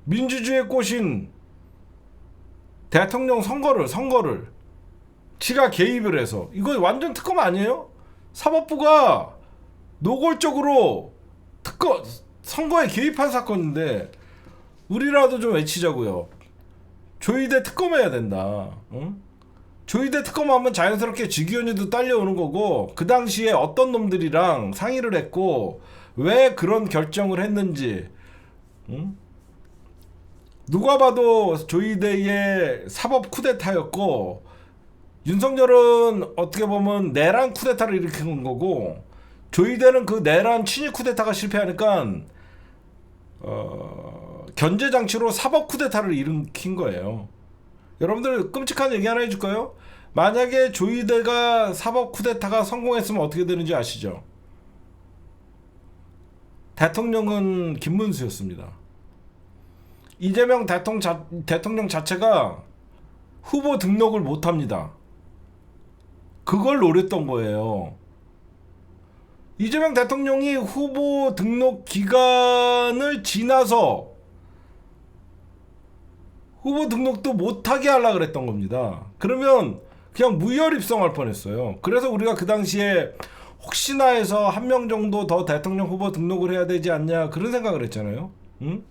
민주주의의 꽃인 대통령 선거를 지가 개입을 해서, 이거 완전 특검 아니에요? 사법부가 노골적으로 선거에 개입한 사건인데 우리라도 좀 외치자고요. 조이대 특검해야 된다. 응? 조이대 특검하면 자연스럽게 직위원회도 딸려오는 거고, 그 당시에 어떤 놈들이랑 상의를 했고 왜 그런 결정을 했는지, 응? 누가 봐도 조이대의 사법 쿠데타였고, 윤석열은 어떻게 보면 내란 쿠데타를 일으킨 거고, 조이대는 그 내란 친일 쿠데타가 실패하니까 견제 장치로 사법 쿠데타를 일으킨 거예요. 여러분들 끔찍한 얘기 하나 해줄까요? 만약에 조이대가 사법 쿠데타가 성공했으면 어떻게 되는지 아시죠? 대통령은 김문수였습니다. 이재명 대통령 자체가 후보 등록을 못합니다. 그걸 노렸던 거예요. 이재명 대통령이 후보 등록 기간을 지나서 후보 등록도 못하게 하려고 그랬던 겁니다. 그러면 그냥 무혈 입성할 뻔했어요. 그래서 우리가 그 당시에 혹시나 해서 한 명 정도 더 대통령 후보 등록을 해야 되지 않냐, 그런 생각을 했잖아요. 응?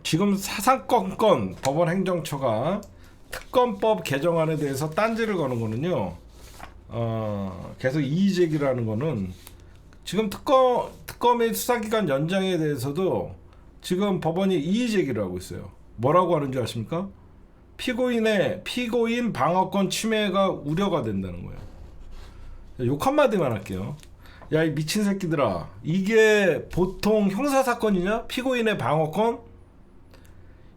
지금 사사건건 법원 행정처가 특검법 개정안에 대해서 딴지를 거는 거는요, 계속 이의제기라는 거는 지금 특검의 수사기간 연장에 대해서도 지금 법원이 이의제기를 하고 있어요. 뭐라고 하는지 아십니까? 피고인 방어권 침해가 우려가 된다는 거예요. 욕 한마디만 할게요. 야, 이 미친 새끼들아, 이게 보통 형사사건이냐? 피고인의 방어권?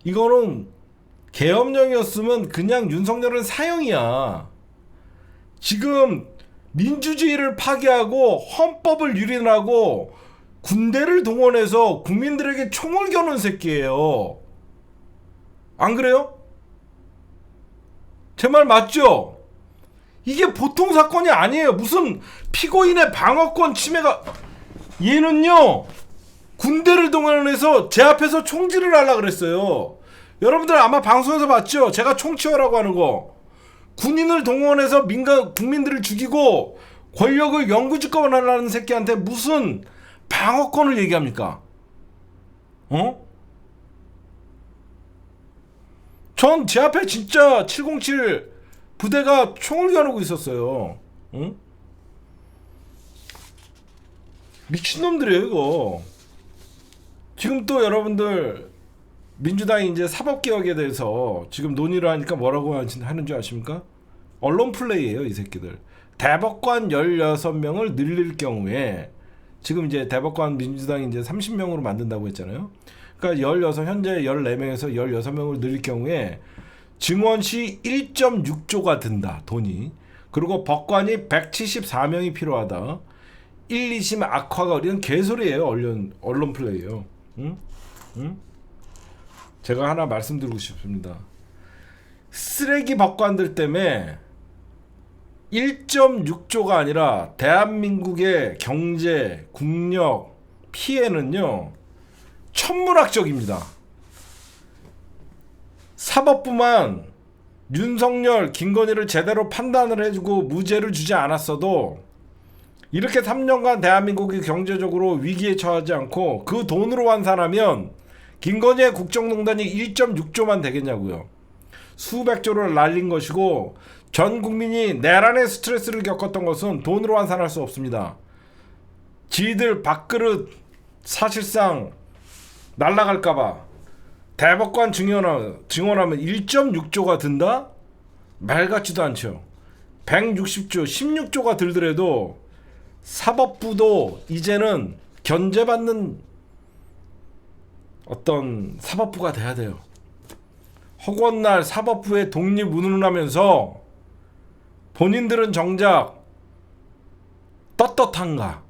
이거는 계엄령이었으면 그냥 윤석열은 사형이야. 지금 민주주의를 파괴하고 헌법을 유린하고 군대를 동원해서 국민들에게 총을 겨눈 새끼예요. 안 그래요? 제 말 맞죠? 이게 보통 사건이 아니에요. 무슨 피고인의 방어권 침해가, 얘는요 군대를 동원해서 제 앞에서 총질을 하려고 그랬어요. 여러분들 아마 방송에서 봤죠? 제가 총치어라고 하는 거. 군인을 동원해서 국민들을 죽이고 권력을 영구집권을 하려는 새끼한테 무슨 방어권을 얘기합니까? 전 제 앞에 진짜 707 부대가 총을 겨누고 있었어요. 응? 미친놈들이에요 이거. 지금 또 여러분들 민주당이 이제 사법개혁에 대해서 지금 논의를 하니까 뭐라고 하는 줄 아십니까? 언론 플레이예요 이 새끼들. 대법관 16명을 늘릴 경우에, 지금 이제 대법관 민주당이 이제 30명으로 만든다고 했잖아요. 그러니까 현재 14명에서 16명을 늘릴 경우에 증원시 1.6조가 든다, 돈이. 그리고 법관이 174명이 필요하다. 1, 2심 악화가, 이런 개소리예요. 언론 플레이예요. 응? 제가 하나 말씀드리고 싶습니다. 쓰레기 법관들 때문에 1.6조가 아니라 대한민국의 경제, 국력, 피해는요 천문학적입니다. 사법부만 윤석열, 김건희를 제대로 판단을 해주고 무죄를 주지 않았어도 이렇게 3년간 대한민국이 경제적으로 위기에 처하지 않고 그 돈으로 환산하면 김건희의 국정농단이 1.6조만 되겠냐고요. 수백 조를 날린 것이고 전 국민이 내란의 스트레스를 겪었던 것은 돈으로 환산할 수 없습니다. 지들 밥그릇 사실상 날라갈까봐 대법관 증언하면 1.6조가 든다? 말 같지도 않죠. 160조, 16조가 들더라도 사법부도 이제는 견제받는 어떤 사법부가 돼야 돼요. 허구한 사법부의 독립 운운하면서 본인들은 정작 떳떳한가?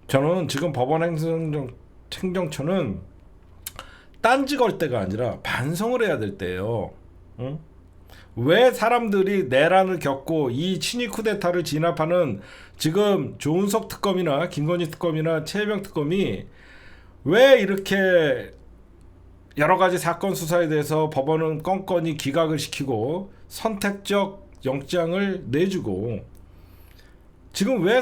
저는 지금 법원행정처는 딴지 걸 때가 아니라 반성을 해야 될 때예요. 응? 왜 사람들이 내란을 겪고 이 친위 쿠데타를 진압하는 지금 조은석 특검이나 김건희 특검이나 최혜병 특검이 왜 이렇게 여러 가지 사건 수사에 대해서 법원은 건건이 기각을 시키고 선택적 영장을 내주고 지금 왜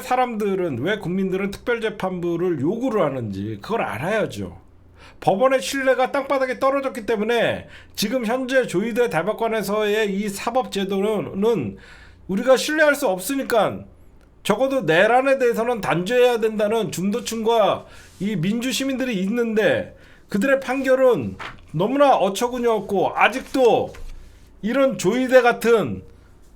국민들은 특별재판부를 요구를 하는지 그걸 알아야죠. 법원의 신뢰가 땅바닥에 떨어졌기 때문에 지금 현재 조희대 대법관에서의 이 사법제도는 우리가 신뢰할 수 없으니까 적어도 내란에 대해서는 단죄해야 된다는 중도층과 이 민주시민들이 있는데 그들의 판결은 너무나 어처구니 없고 아직도 이런 조희대 같은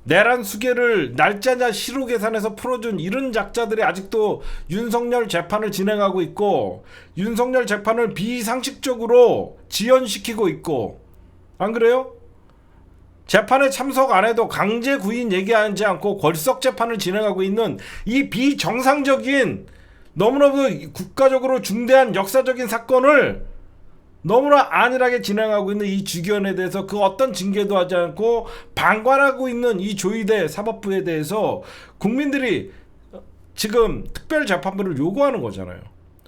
내란 수계를 날짜냐 시로 계산해서 풀어준 이런 작자들이 아직도 윤석열 재판을 진행하고 있고 윤석열 재판을 비상식적으로 지연시키고 있고 안 그래요? 재판에 참석 안 해도 강제 구인 얘기하지 않고 걸석 재판을 진행하고 있는 이 비정상적인 너무나도 국가적으로 중대한 역사적인 사건을 너무나 안일하게 진행하고 있는 이 주견에 대해서 그 어떤 징계도 하지 않고 방관하고 있는 이 조희대 사법부에 대해서 국민들이 지금 특별재판부를 요구하는 거잖아요.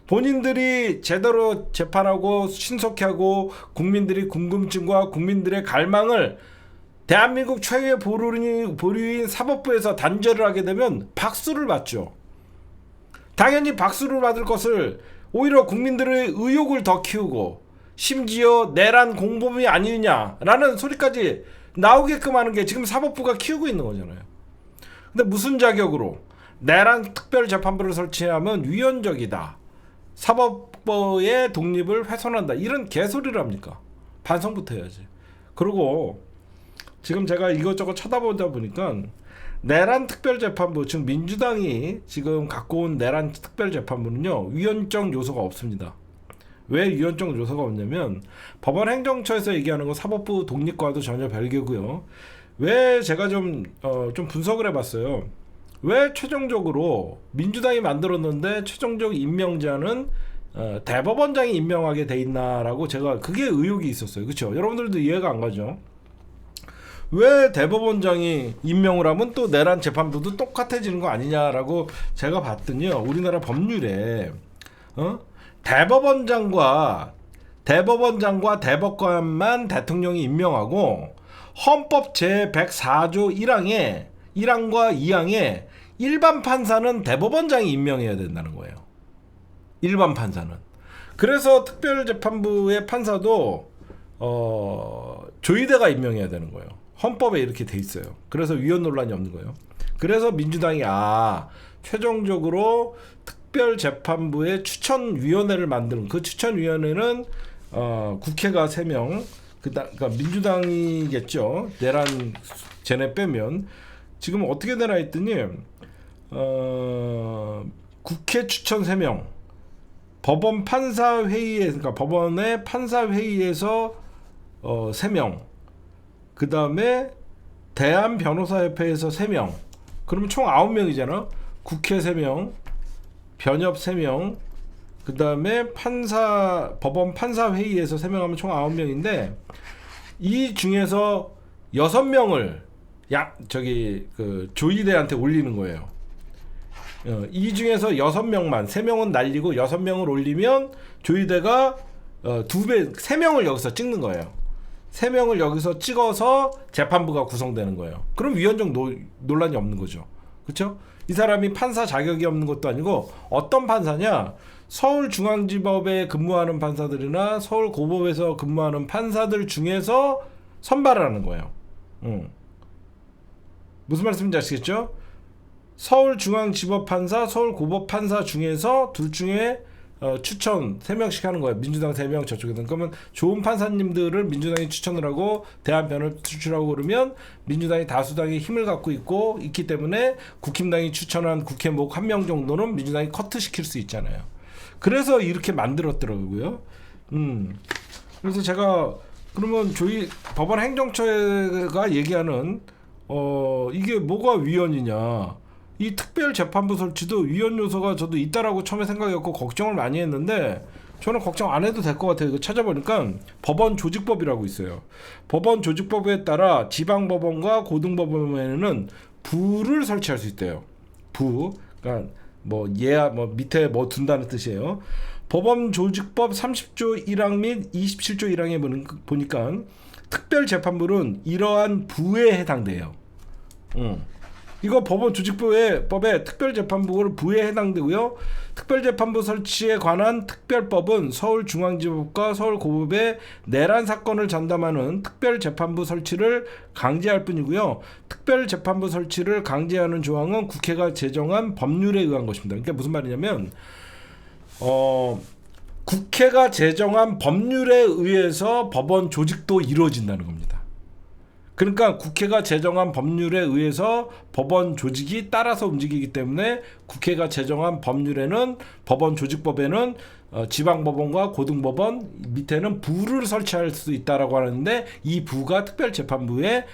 본인들이 제대로 재판하고 신속히 하고 국민들이 궁금증과 국민들의 갈망을 대한민국 최고의 보류인 사법부에서 단죄를 하게 되면 박수를 받죠. 당연히 박수를 받을 것을 오히려 국민들의 의욕을 더 키우고 심지어 내란 공범이 아니냐라는 소리까지 나오게끔 하는 게 지금 사법부가 키우고 있는 거잖아요. 근데 무슨 자격으로 내란 특별재판부를 설치하면 위헌적이다. 사법부의 독립을 훼손한다. 이런 개소리를 합니까? 반성부터 해야지. 그리고 지금 제가 이것저것 쳐다보다 보니까 내란 특별재판부, 즉 민주당이 지금 갖고 온 내란 특별재판부는요 위헌적 요소가 없습니다. 왜 위헌적 요소가 없냐면 법원 행정처에서 얘기하는 건 사법부 독립과도 전혀 별개고요. 왜 제가 좀 분석을 해봤어요. 왜 최종적으로 민주당이 만들었는데 최종적 임명자는 대법원장이 임명하게 돼 있나라고 제가 그게 의혹이 있었어요. 그렇죠? 여러분들도 이해가 안 가죠? 왜 대법원장이 임명을 하면 또 내란 재판부도 똑같아지는 거 아니냐라고 제가 봤더니요. 우리나라 법률에 대법원장과 대법관만 대통령이 임명하고 헌법 제104조 1항과 2항에 일반 판사는 대법원장이 임명해야 된다는 거예요. 일반 판사는. 그래서 특별재판부의 판사도 조희대가 임명해야 되는 거예요. 헌법에 이렇게 돼 있어요. 그래서 위헌 논란이 없는 거예요. 그래서 민주당이 최종적으로 특별재판부의 추천위원회를 만드는 그 추천위원회는 국회가 3명 그러니까 민주당이겠죠. 내란 쟤네 빼면 지금 어떻게 되나 했더니 국회 추천 3명 법원 판사회의에 그러니까 법원의 판사회의에서 3명 그 다음에 대한변호사협회에서 3명 그러면 총 9명이잖아. 국회 3명 변협 3명 그 다음에 법원 판사회의에서 3명 하면 총 9명인데 이 중에서 6명을 조희대한테 올리는 거예요. 이 중에서 6명만 3명은 날리고 6명을 올리면 조희대가 2배 3명을 여기서 찍는 거예요. 3명을 여기서 찍어서 재판부가 구성되는 거예요. 그럼 위헌적 논란이 없는 거죠. 그렇죠? 이 사람이 판사 자격이 없는 것도 아니고 어떤 판사냐? 서울중앙지법에 근무하는 판사들이나 서울고법에서 근무하는 판사들 중에서 선발을 하는 거예요. 무슨 말씀인지 아시겠죠? 서울중앙지법판사, 서울고법판사 중에서 둘 중에 추천 3명씩 하는 거예요. 민주당 3명 저쪽에는. 그러면 좋은 판사님들을 민주당이 추천을 하고 대안편을 추출하고 그러면 민주당이 다수당의 힘을 갖고 있기 때문에 국힘당이 추천한 국회목 1명 정도는 민주당이 커트시킬 수 있잖아요. 그래서 이렇게 만들었더라고요. 그래서 제가 그러면 법원 행정처가 얘기하는 이게 뭐가 위헌이냐, 이 특별재판부 설치도 위헌 요소가 저도 있다라고 처음에 생각했고 걱정을 많이 했는데 저는 걱정 안 해도 될 것 같아요. 이거 찾아보니까 법원 조직법이라고 있어요. 법원 조직법에 따라 지방법원과 고등법원에는 부를 설치할 수 있대요. 부, 그러니까 뭐 밑에 뭐 둔다는 뜻이에요. 법원 조직법 30조 1항 및 27조 1항에 보니까 특별재판부는 이러한 부에 해당돼요. 이거 법원 조직법에 특별재판부를 부에 해당되고요. 특별재판부 설치에 관한 특별법은 서울중앙지법과 서울고법의 내란 사건을 전담하는 특별재판부 설치를 강제할 뿐이고요. 특별재판부 설치를 강제하는 조항은 국회가 제정한 법률에 의한 것입니다. 그러니까 무슨 말이냐면 국회가 제정한 법률에 의해서 법원 조직도 이루어진다는 겁니다. 그러니까 국회가 제정한 법률에 의해서 법원 조직이 따라서 움직이기 때문에 국회가 제정한 법률에는 법원 조직법에는 지방법원과 고등법원 밑에는 부를 설치할 수 있다라고 하는데 이 부가 특별재판부에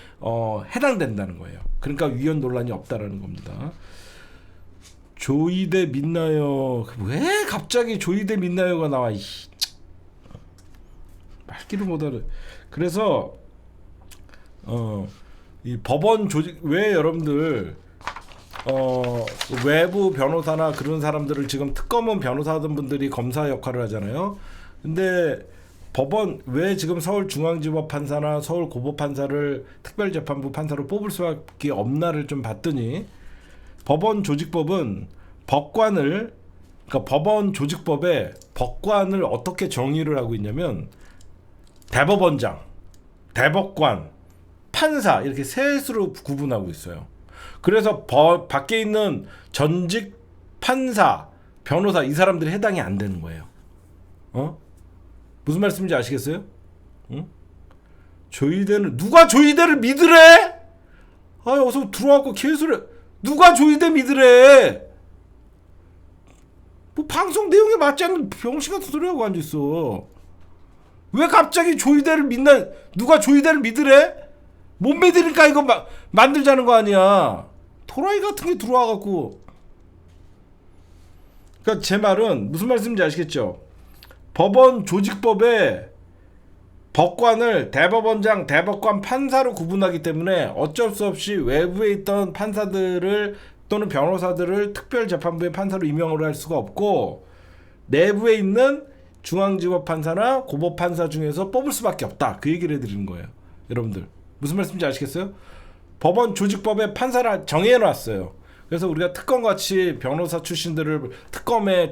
해당된다는 거예요. 그러니까 위헌 논란이 없다라는 겁니다. 조이대 민나요. 왜 갑자기 조이대 민나요가 나와? 말귀를 못하네. 그래서 이 법원 조직 왜 여러분들 외부 변호사나 그런 사람들을 지금 특검은 변호사 하던 분들이 검사 역할을 하잖아요. 근데 법원 왜 지금 서울중앙지법 판사나 서울고법판사를 특별재판부 판사로 뽑을 수밖에 없나를 좀 봤더니 법원 조직법은 그러니까 법원 조직법에 법관을 어떻게 정의를 하고 있냐면 대법원장, 대법관, 판사 이렇게 셋으로 구분하고 있어요. 그래서 밖에 있는 전직 판사, 변호사 이 사람들이 해당이 안 되는 거예요. 무슨 말씀인지 아시겠어요? 조이대는 누가 조이대를 믿으래? 여기서 들어와갖고 개소리. 누가 조이대 믿으래? 뭐 방송 내용에 맞지 않는 병신 같은 소리 하고 앉아있어. 왜 갑자기 조이대를 믿나? 누가 조이대를 믿으래? 못 믿으니까 이거 만들자는 거 아니야. 토라이 같은 게 들어와갖고. 그러니까 제 말은 무슨 말씀인지 아시겠죠? 법원 조직법에 법관을 대법원장, 대법관, 판사로 구분하기 때문에 어쩔 수 없이 외부에 있던 판사들을 또는 변호사들을 특별재판부의 판사로 임명을 할 수가 없고 내부에 있는 중앙지법 판사나 고법 판사 중에서 뽑을 수밖에 없다. 그 얘기를 해드리는 거예요. 여러분들 무슨 말씀인지 아시겠어요? 법원 조직법에 판사를 정해놨어요. 그래서 우리가 특검같이 변호사 출신들을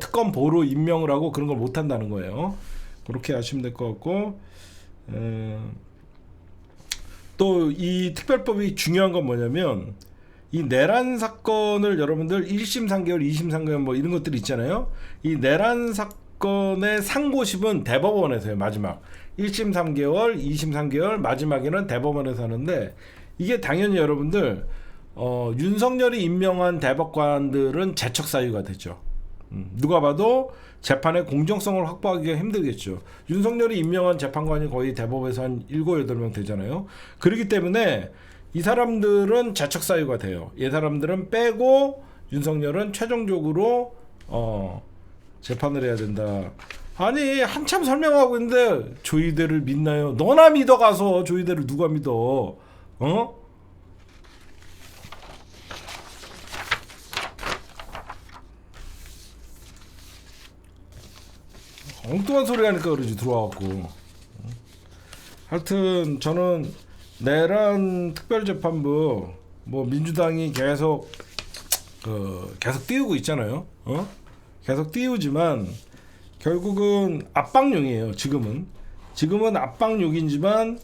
특검보로 임명을 하고 그런 걸 못한다는 거예요. 그렇게 아시면 될 것 같고 또 이 특별법이 중요한 건 뭐냐면 이 내란 사건을 여러분들 1심 3개월, 2심 3개월 뭐 이런 것들이 있잖아요. 이 내란 사건의 상고심은 대법원에서요. 마지막 1심 3개월, 2심 3개월, 마지막에는 대법원에서 하는데 이게 당연히 여러분들 윤석열이 임명한 대법관들은 재척 사유가 되죠. 누가 봐도 재판의 공정성을 확보하기가 힘들겠죠. 윤석열이 임명한 재판관이 거의 대법에서 한 7, 8명 되잖아요. 그렇기 때문에 이 사람들은 재척 사유가 돼요. 이 사람들은 빼고 윤석열은 최종적으로 재판을 해야 된다. 아니 한참 설명하고 있는데 조이대를 믿나요? 너나 믿어 가서. 조이대를 누가 믿어? 엉뚱한 소리 하니까 그러지 들어와갖고. 하여튼 저는 내란 특별재판부 뭐 민주당이 계속 띄우고 있잖아요. 계속 띄우지만 결국은 압박용이에요. 지금은 압박용이지만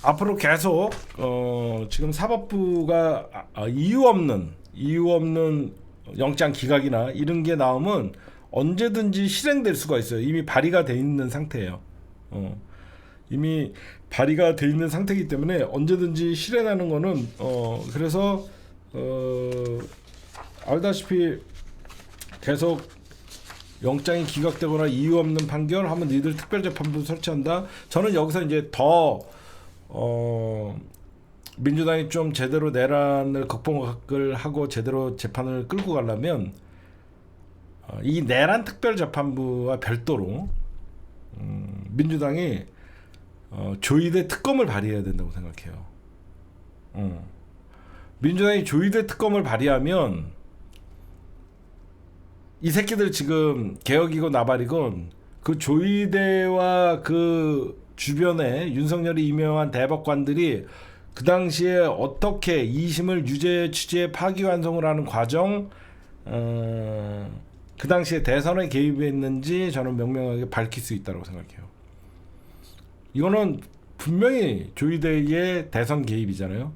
앞으로 계속 지금 사법부가 이유 없는 영장 기각이나 이런 게 나오면 언제든지 실행될 수가 있어요. 이미 발의가 돼 있는 상태예요. 이미 발의가 돼 있는 상태이기 때문에 언제든지 실행하는 거는 그래서 알다시피 계속 영장이 기각되거나 이유 없는 판결 하면 니들 특별재판부 설치한다. 저는 여기서 이제 더 민주당이 좀 제대로 내란을 극복을 하고 제대로 재판을 끌고 가려면 이 내란 특별재판부와 별도로 민주당이 조의대 특검을 발의해야 된다고 생각해요. 민주당이 조의대 특검을 발의하면 이 새끼들 지금 개혁이고 나발이건 그 조의대와 그 주변에 윤석열이 임명한 대법관들이 그 당시에 어떻게 2심을 유죄 취지에 파기환송을 하는 과정, 그 당시에 대선에 개입했는지 저는 명명하게 밝힐 수 있다고 생각해요. 이거는 분명히 조의대의 대선 개입이잖아요.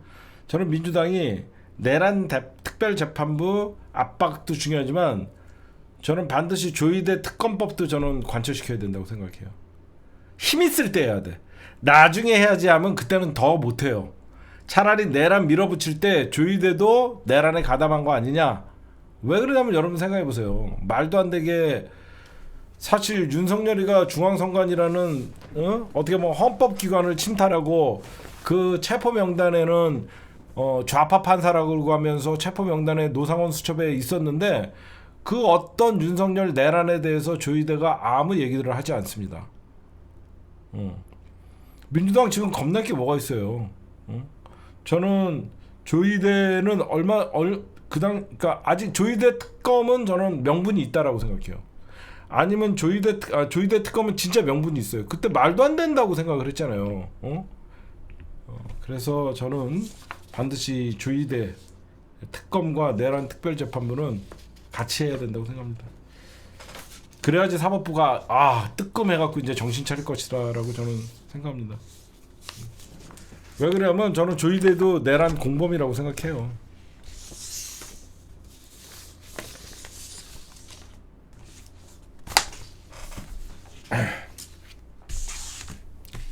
저는 민주당이 내란 특별재판부 압박도 중요하지만 저는 반드시 조의대 특검법도 저는 관철시켜야 된다고 생각해요. 힘 있을 때 해야 돼. 나중에 해야지 하면 그때는 더 못해요. 차라리 내란 밀어붙일 때 조의대도 내란에 가담한 거 아니냐. 왜 그러냐면 여러분 생각해보세요. 말도 안 되게 사실 윤석열이가 중앙선관위라는 어떻게 보면 헌법기관을 침탈하고 그 체포명단에는 좌파 판사라고 하면서 체포명단에 노상원 수첩에 있었는데 그 어떤 윤석열 내란에 대해서 조의대가 아무 얘기들을 하지 않습니다. 민주당 지금 겁날 게 뭐가 있어요. 저는 조의대는 그러니까 아직 조의대 특검은 저는 명분이 있다라고 생각해요. 아니면 조의대 특검은 진짜 명분이 있어요. 그때 말도 안 된다고 생각을 했잖아요. 그래서 저는 반드시 조의대 특검과 내란 특별재판부는 같이 해야 된다고 생각합니다. 그래야지 사법부가 뜨끔해갖고 이제 정신 차릴 것이다라고 저는 생각합니다. 왜 그러냐면 저는 조의대도 내란 공범이라고 생각해요.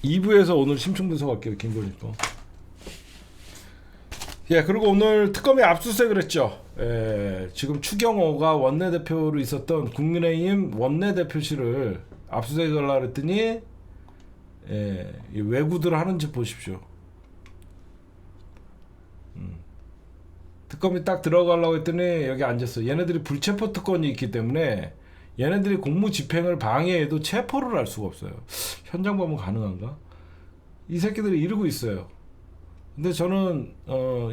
(2부에서) 오늘 심층 분석할게요. 김건희 거. 예, 그리고 오늘 특검이 압수수색을 했죠. 지금 추경호가 원내대표로 있었던 국민의힘 원내대표실을 압수수색을 하려고 했더니 이 왜구들 하는 짓 보십시오. 특검이 딱 들어가려고 했더니 여기 앉았어. 얘네들이 불체포 특권이 있기 때문에 얘네들이 공무집행을 방해해도 체포를 할 수가 없어요. 현장 범은 가능한가? 이 새끼들이 이러고 있어요. 근데 저는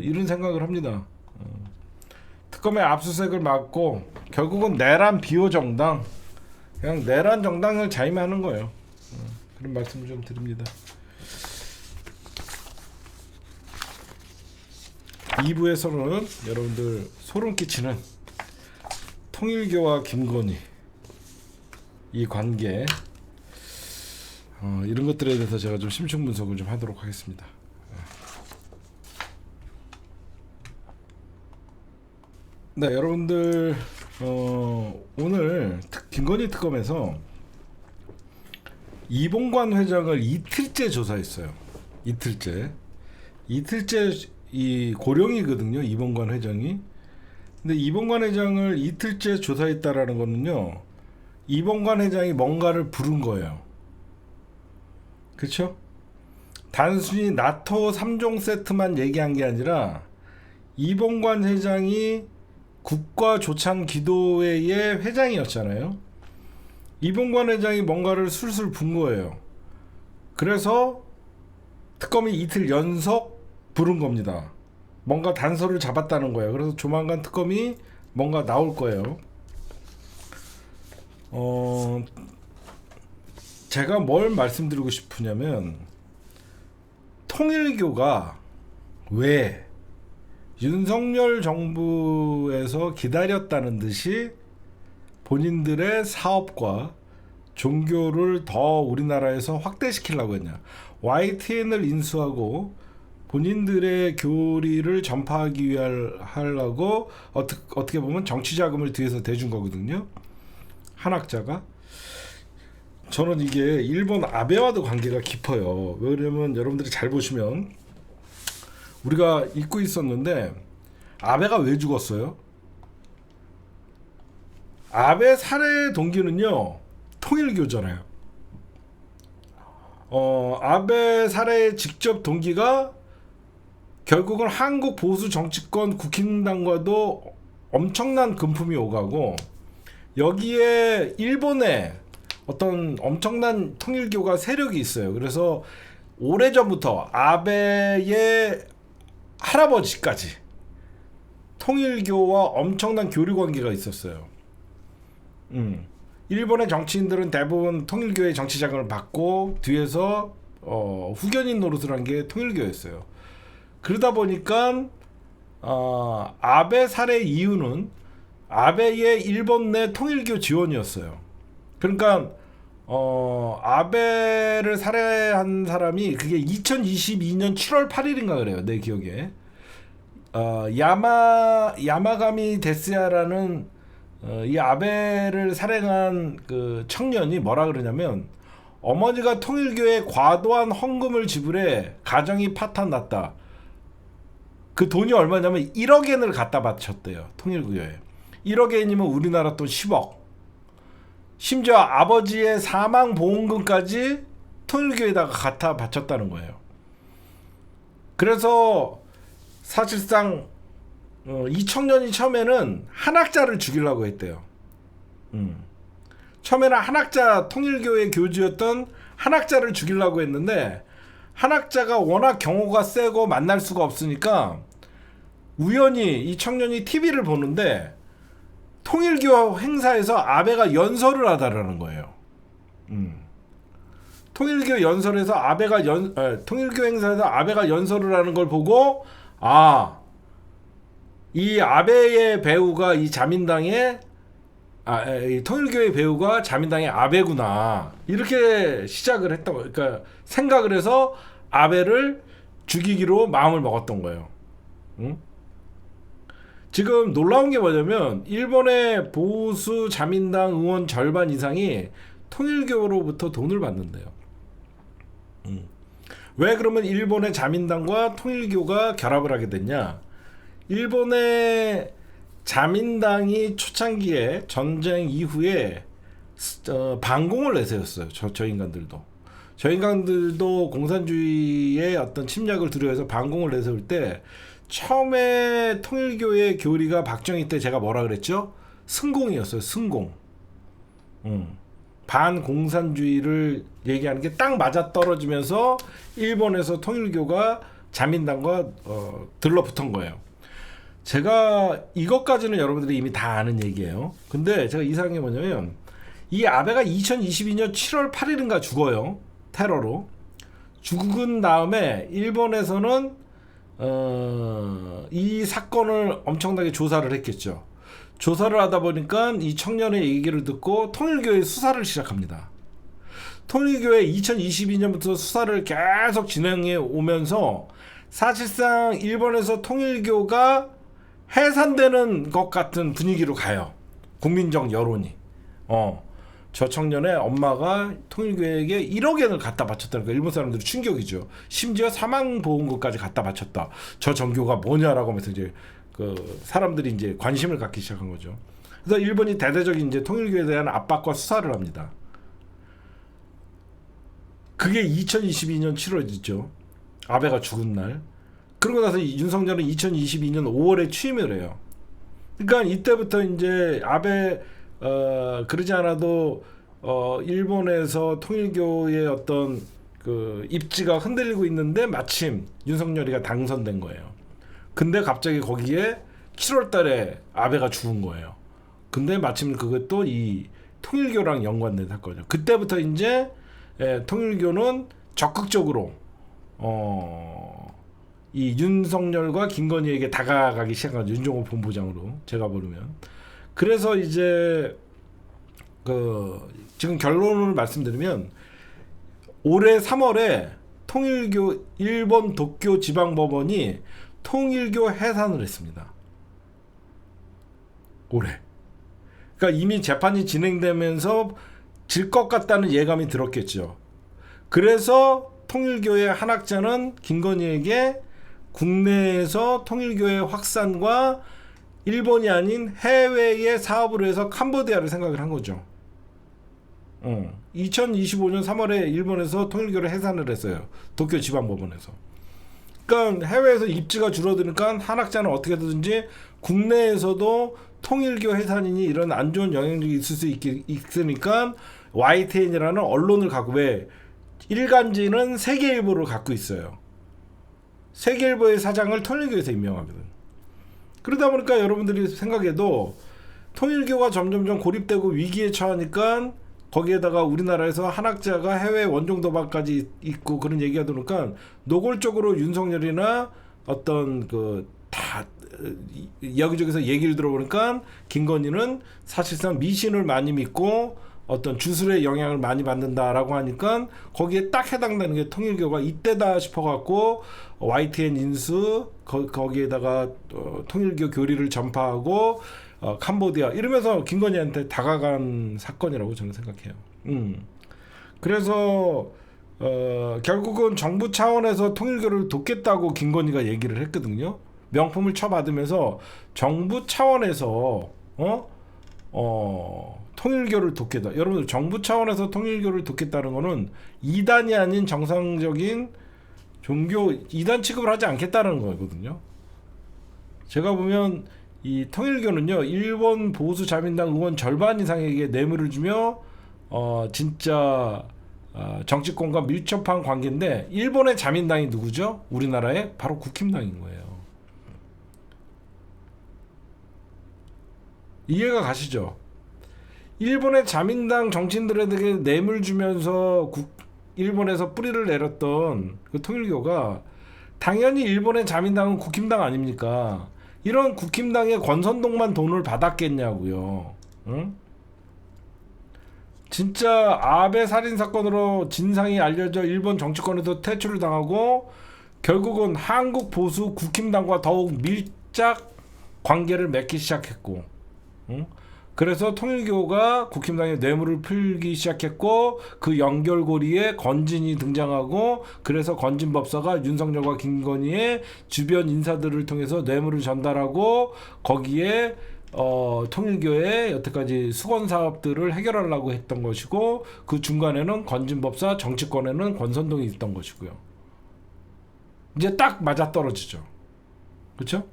이런 생각을 합니다. 특검의 압수수색을 막고 결국은 내란 비호 정당, 그냥 내란 정당을 자임하는 거예요. 그런 말씀을 좀 드립니다. 2부에서는 여러분들 소름 끼치는 통일교와 김건희 이 관계 이런 것들에 대해서 제가 좀 심층 분석을 좀 하도록 하겠습니다. 네, 여러분들 오늘 김건희 특검에서 이봉관 회장을 이틀째 조사했어요. 이틀째 이 고령이거든요. 이봉관 회장이. 근데 이봉관 회장을 이틀째 조사했다라는 거는요. 이봉관 회장이 뭔가를 부른 거예요. 그렇죠? 단순히 나토 3종 세트만 얘기한 게 아니라 이봉관 회장이 국가조창기도회의 회장이었잖아요. 이봉관 회장이 뭔가를 술술 분 거예요. 그래서 특검이 이틀 연속 부른 겁니다. 뭔가 단서를 잡았다는 거예요. 그래서 조만간 특검이 뭔가 나올 거예요. 제가 뭘 말씀드리고 싶으냐면 통일교가 왜 윤석열 정부에서 기다렸다는 듯이 본인들의 사업과 종교를 더 우리나라에서 확대시키려고 했냐. YTN을 인수하고 본인들의 교리를 전파하기 위하려고 어떻게 보면 정치 자금을 뒤에서 대준 거거든요. 한학자가. 저는 이게 일본 아베와도 관계가 깊어요. 왜냐면 여러분들이 잘 보시면 우리가 잊고 있었는데 아베가 왜 죽었어요? 아베 살해 동기는요, 통일교잖아요. 아베 살해 직접 동기가 결국은 한국 보수 정치권 국힘당과도 엄청난 금품이 오가고, 여기에 일본에 어떤 엄청난 통일교가 세력이 있어요. 그래서 오래전부터 아베의 할아버지까지 통일교와 엄청난 교류 관계가 있었어요. 일본의 정치인들은 대부분 통일교의 정치 자금을 받고 뒤에서 후견인 노릇을 한 게 통일교였어요. 그러다 보니까 아베 살해 이유는 아베의 일본 내 통일교 지원이었어요. 그러니까 아베를 살해한 사람이 그게 2022년 7월 8일인가 그래요. 내 기억에. 야마가미 데스야라는 이 아베를 살해한 그 청년이 뭐라 그러냐면, 어머니가 통일교에 과도한 헌금을 지불해 가정이 파탄났다. 그 돈이 얼마냐면 1억 엔을 갖다 바쳤대요. 통일교에. 1억 엔이면 우리나라 돈 10억. 심지어 아버지의 사망 보험금까지 통일교에다가 갖다 바쳤다는 거예요. 그래서 사실상 이 청년이 처음에는 한학자를 죽이려고 했대요. 처음에는 한학자, 통일교의 교주였던 한학자를 죽이려고 했는데, 한학자가 워낙 경호가 세고 만날 수가 없으니까 우연히 이 청년이 TV를 보는데 통일교 행사에서 아베가 연설을 하다라는 거예요. 통일교 연설에서 통일교 행사에서 아베가 연설을 하는 걸 보고, 이 아베의 배우가 이 자민당의 이 통일교의 배우가 자민당의 아베구나, 이렇게 시작을 했던 거예요. 그러니까 생각을 해서 아베를 죽이기로 마음을 먹었던 거예요. 지금 놀라운 게 뭐냐면 일본의 보수 자민당 의원 절반 이상이 통일교로부터 돈을 받는데요. 왜 그러면 일본의 자민당과 통일교가 결합을 하게 됐냐? 일본의 자민당이 초창기에 전쟁 이후에 반공을 내세웠어요. 저 인간들도 공산주의의 어떤 침략을 두려워해서 반공을 내세울 때, 처음에 통일교의 교리가 박정희 때 제가 뭐라 그랬죠? 승공이었어요. 승공. 반공산주의를 얘기하는 게 딱 맞아 떨어지면서 일본에서 통일교가 자민당과 들러붙은 거예요. 제가 이것까지는 여러분들이 이미 다 아는 얘기예요. 근데 제가 이상한 게 뭐냐면, 이 아베가 2022년 7월 8일인가 죽어요. 테러로. 죽은 다음에 일본에서는 이 사건을 엄청나게 조사를 했겠죠. 조사를 하다 보니까 이 청년의 얘기를 듣고 통일교의 수사를 시작합니다. 통일교회 2022년부터 수사를 계속 진행해 오면서 사실상 일본에서 통일교가 해산되는 것 같은 분위기로 가요. 국민적 여론이. 저 청년의 엄마가 통일교회에게 1억 엔을 갖다 바쳤다는 거, 일본 사람들이 충격이죠. 심지어 사망보험금까지 갖다 바쳤다. 저 종교가 뭐냐라고 하면서 이제 그 사람들이 이제 관심을 갖기 시작한 거죠. 그래서 일본이 대대적인 이제 통일교에 대한 압박과 수사를 합니다. 그게 2022년 7월이죠. 아베가 죽은 날. 그러고 나서 윤석열은 2022년 5월에 취임을 해요. 그러니까 이때부터 이제 아베 그러지 않아도 일본에서 통일교의 어떤 그 입지가 흔들리고 있는데 마침 윤석열이가 당선된 거예요. 근데 갑자기 거기에 7월달에 아베가 죽은 거예요. 근데 마침 그것도 이 통일교랑 연관된 사건이죠. 그때부터 이제 통일교는 적극적으로 이 윤석열과 김건희에게 다가가기 시작한 거죠. 윤종호 본부장으로 제가 보면. 그래서 이제 지금 결론을 말씀드리면, 올해 3월에 통일교 일본 도쿄 지방법원이 통일교 해산을 했습니다. 올해. 그러니까 이미 재판이 진행되면서 질 것 같다는 예감이 들었겠죠. 그래서 통일교의 한학자는 김건희에게 국내에서 통일교의 확산과 일본이 아닌 해외의 사업을 해서 캄보디아를 생각을 한 거죠. 2025년 3월에 일본에서 통일교를 해산을 했어요. 도쿄 지방법원에서. 그러니까 해외에서 입지가 줄어드니까 한학자는 어떻게든지 국내에서도 통일교 해산이니 이런 안 좋은 영향력이 있을 수 있으니까 YTN이라는 언론을 갖고, 왜 일간지는 세계일보를 갖고 있어요. 세계일보의 사장을 통일교에서 임명하거든. 그러다 보니까 여러분들이 생각해도 통일교가 점점점 고립되고 위기에 처하니까 거기에다가 우리나라에서 한학자가 해외 원종 도박까지 있고 그런 얘기가 들으니까 노골적으로 윤석열이나 어떤 다 여기저기서 얘기를 들어보니까 김건희는 사실상 미신을 많이 믿고 어떤 주술의 영향을 많이 받는다라고 하니까 거기에 딱 해당되는 게 통일교가 이때다 싶어갖고 YTN 인수 거기에다가 통일교 교리를 전파하고 캄보디아 이러면서 김건희한테 다가간 사건이라고 저는 생각해요. 그래서 결국은 정부 차원에서 통일교를 돕겠다고 김건희가 얘기를 했거든요. 명품을 쳐받으면서 정부 차원에서 통일교를 돕겠다. 여러분들 정부 차원에서 통일교를 돕겠다는 거는 이단이 아닌 정상적인 종교 이단 취급을 하지 않겠다는 거거든요. 제가 보면 이 통일교는요, 일본 보수 자민당 의원 절반 이상에게 뇌물을 주며 진짜 정치권과 밀접한 관계인데, 일본의 자민당이 누구죠? 우리나라의 바로 국힘당인 거예요. 이해가 가시죠? 일본의 자민당 정치인들에게 뇌물 주면서 일본에서 뿌리를 내렸던 그 통일교가 당연히 일본의 자민당은 국힘당 아닙니까? 이런 국힘당의 권선동만 돈을 받았겠냐고요. 응? 진짜 아베 살인 사건으로 진상이 알려져 일본 정치권에서 퇴출을 당하고 결국은 한국 보수 국힘당과 더욱 밀착 관계를 맺기 시작했고, 응? 그래서 통일교가 국힘당의 뇌물을 풀기 시작했고, 그 연결고리에 건진이 등장하고, 그래서 건진 법사가 윤석열과 김건희의 주변 인사들을 통해서 뇌물을 전달하고 거기에 통일교의 여태까지 수건 사업들을 해결하려고 했던 것이고, 그 중간에는 건진 법사, 정치권에는 권선동이 있던 것이고요. 이제 딱 맞아떨어지죠. 그렇죠?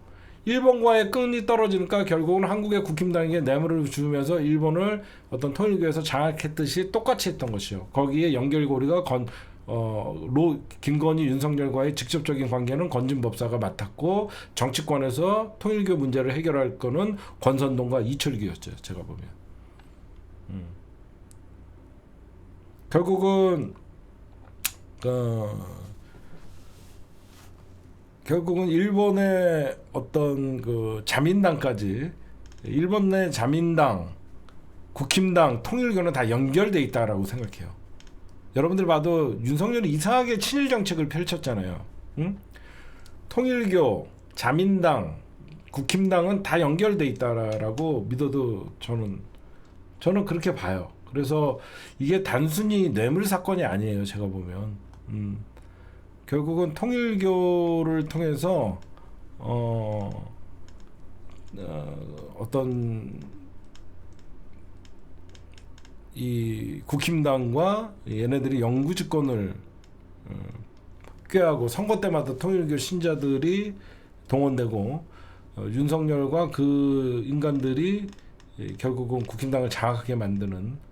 일본과의 끈이 떨어지니까 결국은 한국의 국힘당에게 뇌물을 주면서 일본을 어떤 통일교에서 장악했듯이 똑같이 했던 것이요. 거기에 연결고리가 김건희 윤석열과의 직접적인 관계는 건진 법사가 맡았고, 정치권에서 통일교 문제를 해결할 거는 권선동과 이철규였죠. 제가 보면. 결국은 일본의 어떤 그 자민당까지, 일본 내 자민당, 국힘당, 통일교는 다 연결돼 있다라고 생각해요. 여러분들 봐도 윤석열이 이상하게 친일 정책을 펼쳤잖아요. 응? 통일교, 자민당, 국힘당은 다 연결돼 있다라고 믿어도 저는 그렇게 봐요. 그래서 이게 단순히 뇌물 사건이 아니에요. 제가 보면. 결국은 통일교를 통해서 어떤 이 국힘당과 얘네들이 영구집권을 꾀하고, 선거 때마다 통일교 신자들이 동원되고 윤석열과 그 인간들이 결국은 국힘당을 장악하게 만드는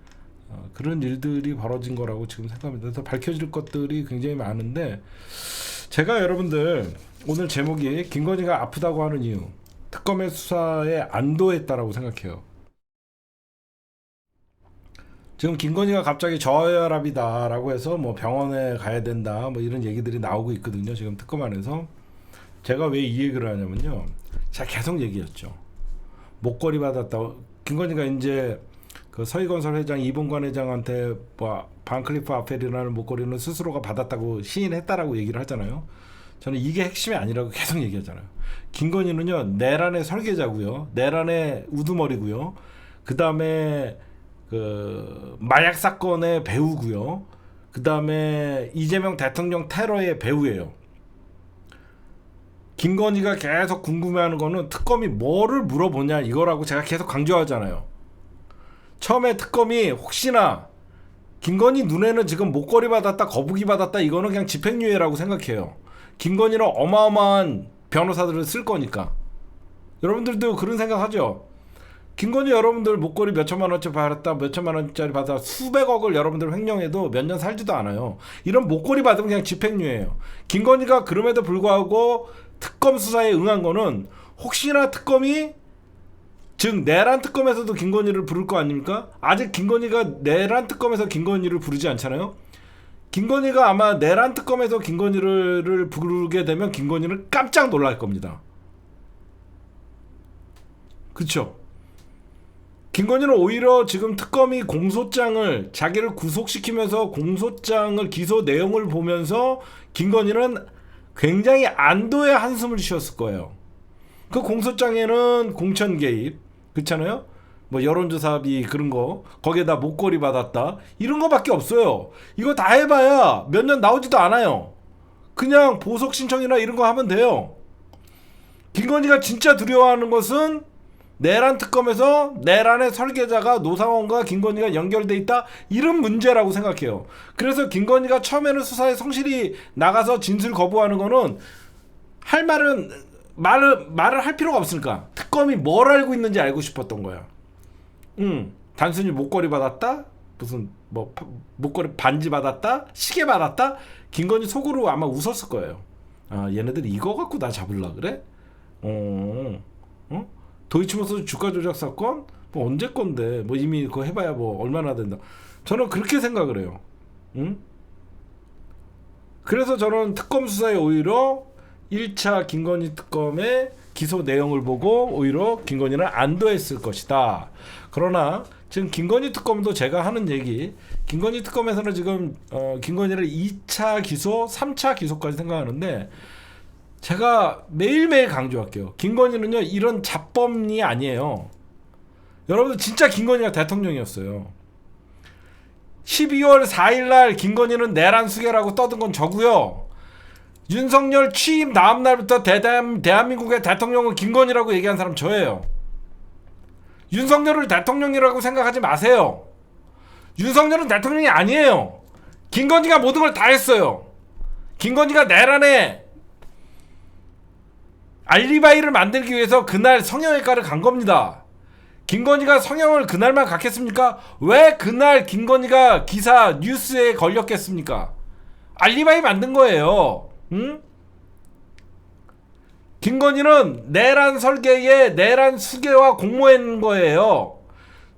그런 일들이 벌어진 거라고 지금 생각합니다. 그래서 밝혀질 것들이 굉장히 많은데, 제가 여러분들 오늘 제목이 김건희가 아프다고 하는 이유, 특검의 수사에 안도했다라고 생각해요. 지금 김건희가 갑자기 저혈압이다라고 해서 뭐 병원에 가야 된다 뭐 이런 얘기들이 나오고 있거든요. 지금 특검 안에서. 제가 왜 이 얘기를 하냐면요, 제가 계속 얘기했죠. 목걸이 받았다. 김건희가 이제 그 서희건설 회장 이봉관 회장한테 뭐 반클리프 아펠이라는 목걸이는 스스로가 받았다고 시인했다라고 얘기를 하잖아요. 저는 이게 핵심이 아니라고 계속 얘기하잖아요. 김건희는요 내란의 설계자고요, 내란의 우두머리고요, 그 다음에 그 마약 사건의 배우고요, 그 다음에 이재명 대통령 테러의 배우예요. 김건희가 계속 궁금해하는 거는 특검이 뭐를 물어보냐 이거라고 제가 계속 강조하잖아요. 처음에 특검이 혹시나 김건희 눈에는 지금 목걸이 받았다, 거북이 받았다, 이거는 그냥 집행유예라고 생각해요. 김건희는 어마어마한 변호사들을 쓸 거니까. 여러분들도 그런 생각하죠? 김건희 여러분들 목걸이 몇 천만 원짜리 받았다, 몇 천만 원짜리 받았다, 수백억을 여러분들 횡령해도 몇 년 살지도 않아요. 이런 목걸이 받으면 그냥 집행유예예요. 김건희가 그럼에도 불구하고 특검 수사에 응한 거는 혹시나 특검이, 즉 내란 특검에서도 김건희를 부를 거 아닙니까? 아직 김건희가 내란 특검에서 김건희를 부르지 않잖아요. 김건희가 아마 내란 특검에서 김건희를 부르게 되면 김건희는 깜짝 놀랄 겁니다. 그렇죠? 김건희는 오히려 지금 특검이 공소장을, 자기를 구속시키면서 공소장을, 기소 내용을 보면서 김건희는 굉장히 안도의 한숨을 쉬었을 거예요. 그 공소장에는 공천 개입, 그렇잖아요? 뭐 여론조사비 그런 거, 거기에다 목걸이 받았다, 이런 거밖에 없어요. 이거 다 해봐야 몇 년 나오지도 않아요. 그냥 보석 신청이나 이런 거 하면 돼요. 김건희가 진짜 두려워하는 것은 내란 특검에서 내란의 설계자가 노상원과 김건희가 연결돼 있다, 이런 문제라고 생각해요. 그래서 김건희가 처음에는 수사에 성실히 나가서 진술 거부하는 거는 할 말을 할 필요가 없으니까, 특검이 뭘 알고 있는지 알고 싶었던 거야. 단순히 목걸이 받았다, 무슨 뭐 목걸이 반지 받았다, 시계 받았다, 김건희 속으로 아마 웃었을 거예요. 아, 얘네들 이거 갖고 나 잡으려 그래? 도이치모터스 주가 조작 사건 뭐 언제 건데, 뭐 이미 그거 해봐야 뭐 얼마나 된다. 저는 그렇게 생각을 해요. 그래서 저는 특검 수사에 오히려 1차 김건희 특검의 기소 내용을 보고 오히려 김건희는 안도했을 것이다. 그러나 지금 김건희 특검도 제가 하는 얘기, 김건희 특검에서는 지금 김건희를 2차 기소, 3차 기소까지 생각하는데, 제가 매일매일 강조할게요. 김건희는요 이런 잡범이 아니에요. 여러분들 진짜 김건희가 대통령이었어요. 12월 4일날 김건희는 내란 수계라고 떠든 건 저고요. 윤석열 취임 다음날부터 대한민국의 대통령은 김건희라고 얘기한 사람 저예요. 윤석열을 대통령이라고 생각하지 마세요. 윤석열은 대통령이 아니에요. 김건희가 모든 걸 다 했어요. 김건희가 내란에 알리바이를 만들기 위해서 그날 성형외과를 간 겁니다. 김건희가 성형을 그날만 갔겠습니까? 왜 그날 김건희가 기사 뉴스에 걸렸겠습니까? 알리바이 만든 거예요. 응? 김건희는 내란 설계에 내란 수계와 공모한 거예요.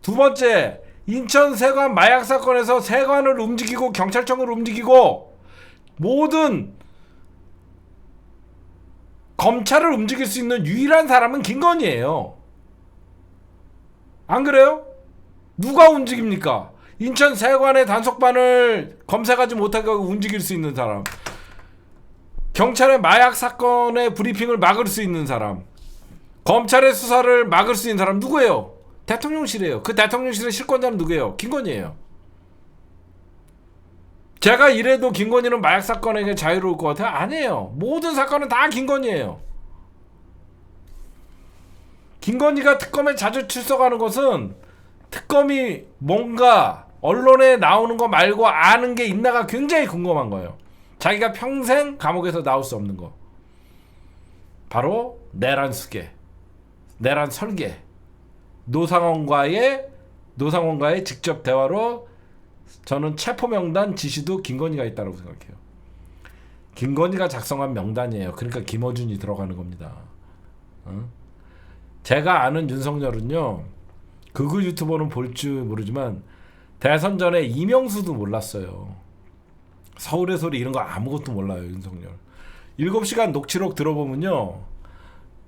두 번째, 인천 세관 마약 사건에서 세관을 움직이고 경찰청을 움직이고 모든 검찰을 움직일 수 있는 유일한 사람은 김건희예요. 안 그래요? 누가 움직입니까? 인천 세관의 단속반을 검색하지 못하게 움직일 수 있는 사람, 경찰의 마약 사건의 브리핑을 막을 수 있는 사람, 검찰의 수사를 막을 수 있는 사람 누구예요? 대통령실이에요. 그 대통령실의 실권자는 누구예요? 김건희예요. 제가 이래도 김건희는 마약 사건에게 자유로울 것 같아요? 아니에요. 모든 사건은 다 김건희예요. 김건희가 특검에 자주 출석하는 것은 특검이 뭔가 언론에 나오는 거 말고 아는 게 있나가 굉장히 궁금한 거예요. 자기가 평생 감옥에서 나올 수 없는 거, 바로 내란 수계, 내란 설계, 노상원과의 직접 대화로 저는 체포명단 지시도 김건희가 있다고 생각해요. 김건희가 작성한 명단이에요. 그러니까 김어준이 들어가는 겁니다. 제가 아는 윤석열은요, 극우 유튜버는 볼 줄 모르지만 대선 전에 이명수도 몰랐어요. 서울의 소리 이런 거 아무것도 몰라요. 윤석열 7시간 녹취록 들어보면요,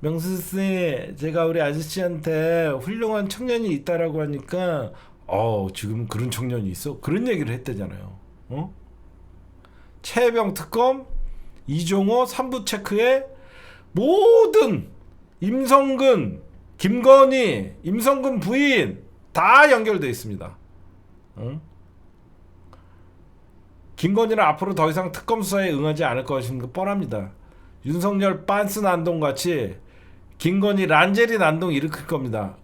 명수씨 제가 우리 아저씨한테 훌륭한 청년이 있다라고 하니까 지금 그런 청년이 있어? 그런 얘기를 했대잖아요. 최혜병 특검, 이종호 3부 체크에 모든 임성근, 김건희, 임성근 부인 다 연결돼 있습니다. 김건희는 앞으로 더 이상 특검 수사에 응하지 않을 것인 거 뻔합니다. 윤석열 빤스 난동 같이 김건희 란제리 난동 일으킬 겁니다.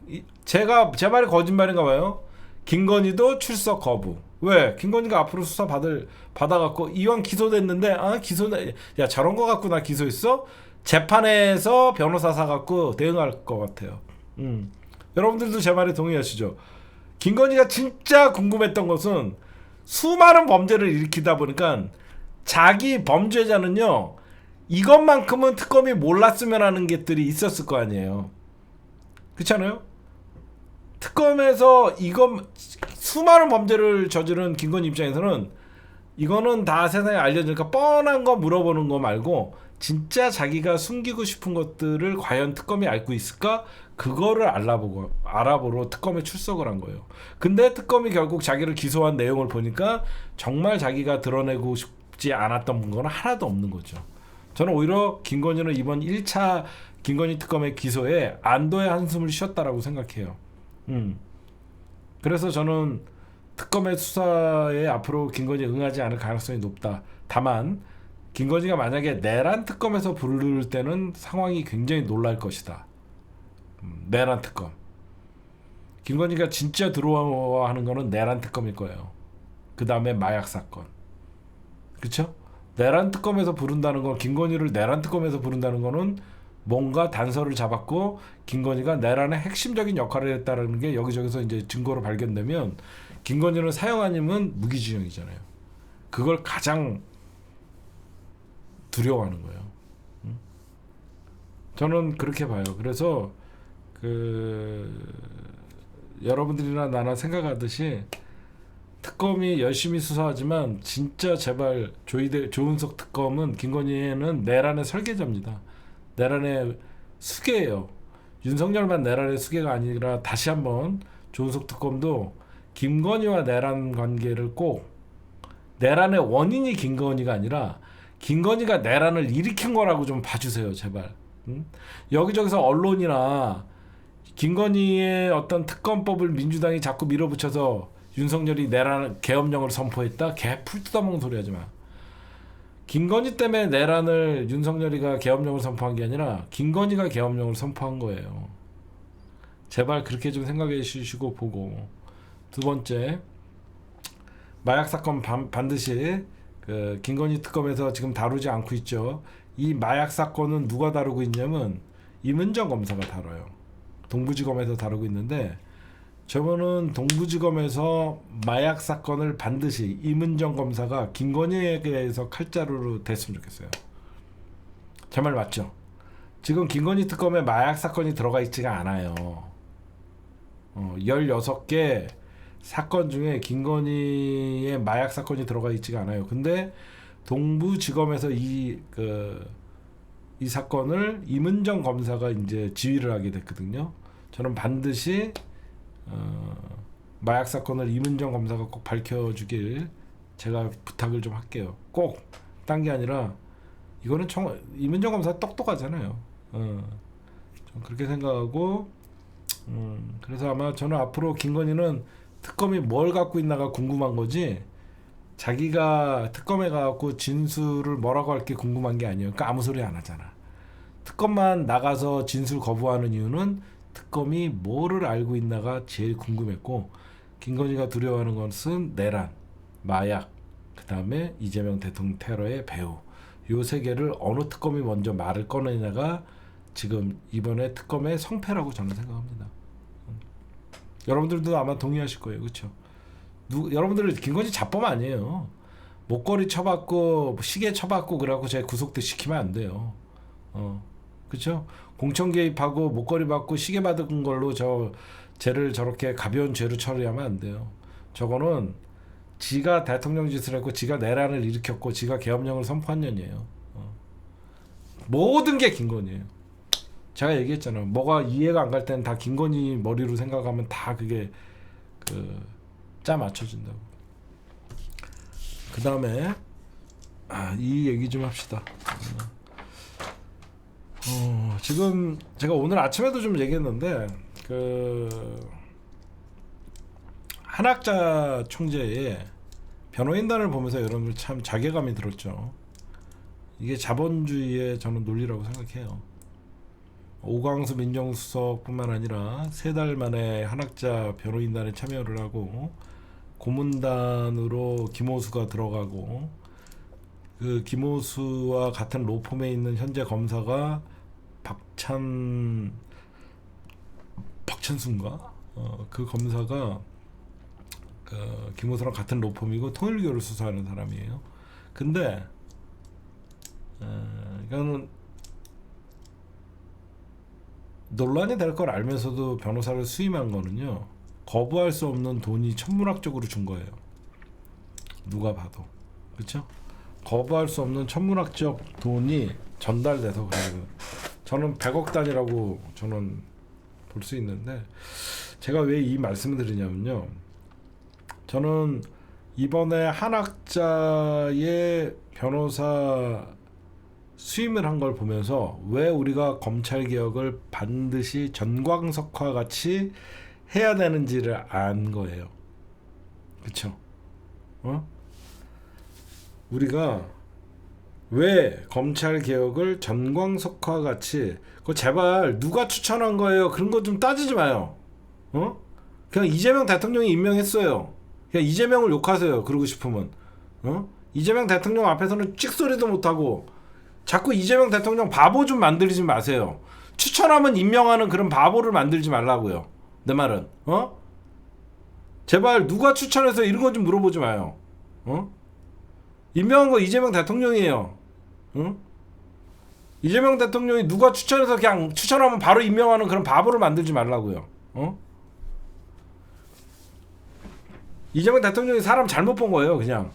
제 말이 거짓말인가 봐요. 김건희도 출석 거부. 왜? 김건희가 앞으로 수사 받아갖고 이왕 기소됐는데 야 저런 거 갖고 나 기소했어? 재판에서 변호사 사갖고 대응할 것 같아요. 여러분들도 제 말에 동의하시죠? 김건희가 진짜 궁금했던 것은 수많은 범죄를 일으키다 보니까 자기 범죄자는요 이것만큼은 특검이 몰랐으면 하는 것들이 있었을 거 아니에요. 그렇잖아요? 특검에서 수많은 범죄를 저지른 김건희 입장에서는 이거는 다 세상에 알려지니까 뻔한 거 물어보는 거 말고 진짜 자기가 숨기고 싶은 것들을 과연 특검이 알고 있을까? 그거를 알아보러 특검에 출석을 한 거예요. 근데 특검이 결국 자기를 기소한 내용을 보니까 정말 자기가 드러내고 싶지 않았던 건 하나도 없는 거죠. 저는 오히려 김건희는 이번 1차 김건희 특검의 기소에 안도의 한숨을 쉬었다라고 생각해요. 그래서 저는 특검의 수사에 앞으로 김건희 응하지 않을 가능성이 높다. 다만 김건희가 만약에 내란 특검에서 부를 때는 상황이 굉장히 놀랄 것이다. 내란 특검. 김건희가 진짜 들어와 하는 거는 내란 특검일 거예요. 그 다음에 마약 사건. 그렇죠? 내란 특검에서 부른다는 건 김건희를 내란 특검에서 부른다는 거는 뭔가 단서를 잡았고 김건희가 내란의 핵심적인 역할을 했다는 게 여기저기서 이제 증거로 발견되면 김건희는 사형 아니면 무기징역이잖아요. 그걸 가장 두려워하는 거예요. 저는 그렇게 봐요. 그래서 여러분들이나 나나 생각하듯이 특검이 열심히 수사하지만 진짜 제발 조은석 특검은 김건희는 내란의 설계자입니다. 내란의 수괴예요. 윤석열만 내란의 수괴가 아니라 다시 한번 조은석 특검도 김건희와 내란 관계를 꼭 내란의 원인이 김건희가 아니라 김건희가 내란을 일으킨 거라고 좀 봐주세요, 제발. 여기저기서 언론이나 김건희의 어떤 특검법을 민주당이 자꾸 밀어붙여서 윤석열이 내란 계엄령을 선포했다? 개 풀 뜯어먹는 소리 하지 마. 김건희 때문에 내란을 윤석열이가 계엄령을 선포한 게 아니라 김건희가 계엄령을 선포한 거예요. 제발 그렇게 좀 생각해 주시고 보고. 두 번째, 마약 사건 반드시 김건희 특검에서 지금 다루지 않고 있죠. 이 마약 사건은 누가 다루고 있냐면 임은정 검사가 다뤄요. 동부지검에서 다루고 있는데 저번은 동부지검에서 마약 사건을 반드시 임은정 검사가 김건희에 대해서 칼자루로 댔으면 좋겠어요. 제 말 맞죠? 지금 김건희 특검에 마약 사건이 들어가 있지가 않아요. 16개 사건 중에 김건희의 마약 사건이 들어가 있지가 않아요. 근데 동부지검에서 이 사건을 임은정 검사가 이제 지휘를 하게 됐거든요. 저는 반드시 마약 사건을 임은정 검사가 꼭 밝혀주길 제가 부탁을 좀 할게요. 꼭 딴 게 아니라 이거는 임은정 검사 똑똑하잖아요. 좀 그렇게 생각하고 그래서 아마 저는 앞으로 김건희는 특검이 뭘 갖고 있나가 궁금한 거지 자기가 특검에 가갖고 진술을 뭐라고 할 게 궁금한 게 아니에요. 그러니까 아무 소리 안 하잖아. 특검만 나가서 진술 거부하는 이유는 특검이 뭐를 알고 있나가 제일 궁금했고 김건희가 두려워하는 것은 내란, 마약, 그 다음에 이재명 대통령 테러의 배후 요 세 개를 어느 특검이 먼저 말을 꺼내냐가 지금 이번에 특검의 성패라고 저는 생각합니다. 여러분들도 아마 동의하실 거예요. 그렇죠? 여러분들 김건희 자범 아니에요. 목걸이 쳐받고 시계 쳐받고 그래갖고 제 구속도 시키면 안 돼요. 그렇죠? 공천 개입하고 목걸이 받고 시계 받은 걸로 쟤를 저렇게 가벼운 죄로 처리하면 안 돼요. 저거는 지가 대통령 짓을 했고 지가 내란을 일으켰고 지가 계엄령을 선포한 년이에요. 모든 게 김건희예요. 제가 얘기했잖아요. 뭐가 이해가 안 갈 때는 다 김건희 머리로 생각하면 다 그게 짜 맞춰준다고. 그 다음에 이 얘기 좀 합시다. 지금 제가 오늘 아침에도 좀 얘기했는데 그 한학자 총재의 변호인단을 보면서 여러분들 참 자괴감이 들었죠. 이게 자본주의의 저는 논리라고 생각해요. 오광수 민정수석뿐만 아니라 3달 만에 한학자 변호인단에 참여를 하고 고문단으로 김호수가 들어가고 그 김호수와 같은 로펌에 있는 현재 검사가 박찬수인가? 그 검사가 김호수랑 같은 로펌이고 통일교를 수사하는 사람이에요. 근데 이거는 논란이 될 걸 알면서도 변호사를 수임한 거는요, 거부할 수 없는 돈이 천문학적으로 준 거예요. 누가 봐도. 그렇죠? 거부할 수 없는 천문학적 돈이 전달돼서 그래요. 저는 100억 단위라고 저는 볼 수 있는데, 제가 왜 이 말씀을 드리냐면요, 저는 이번에 한학자의 변호사 수임을 한 걸 보면서 왜 우리가 검찰개혁을 반드시 전광석화 같이 해야 되는지를 안 거예요. 그쵸? 우리가 왜 검찰개혁을 전광석화 같이, 그거 제발 누가 추천한 거예요? 그런 거 좀 따지지 마요. 그냥 이재명 대통령이 임명했어요. 그냥 이재명을 욕하세요. 그러고 싶으면. 이재명 대통령 앞에서는 찍소리도 못하고 자꾸 이재명 대통령 바보 좀 만들지 마세요. 추천하면 임명하는 그런 바보를 만들지 말라고요. 내 말은. 제발 누가 추천해서 이런 거 좀 물어보지 마요. 임명한 거 이재명 대통령이에요. 이재명 대통령이 누가 추천해서 그냥 추천하면 바로 임명하는 그런 바보를 만들지 말라고요. 이재명 대통령이 사람 잘못 본 거예요, 그냥.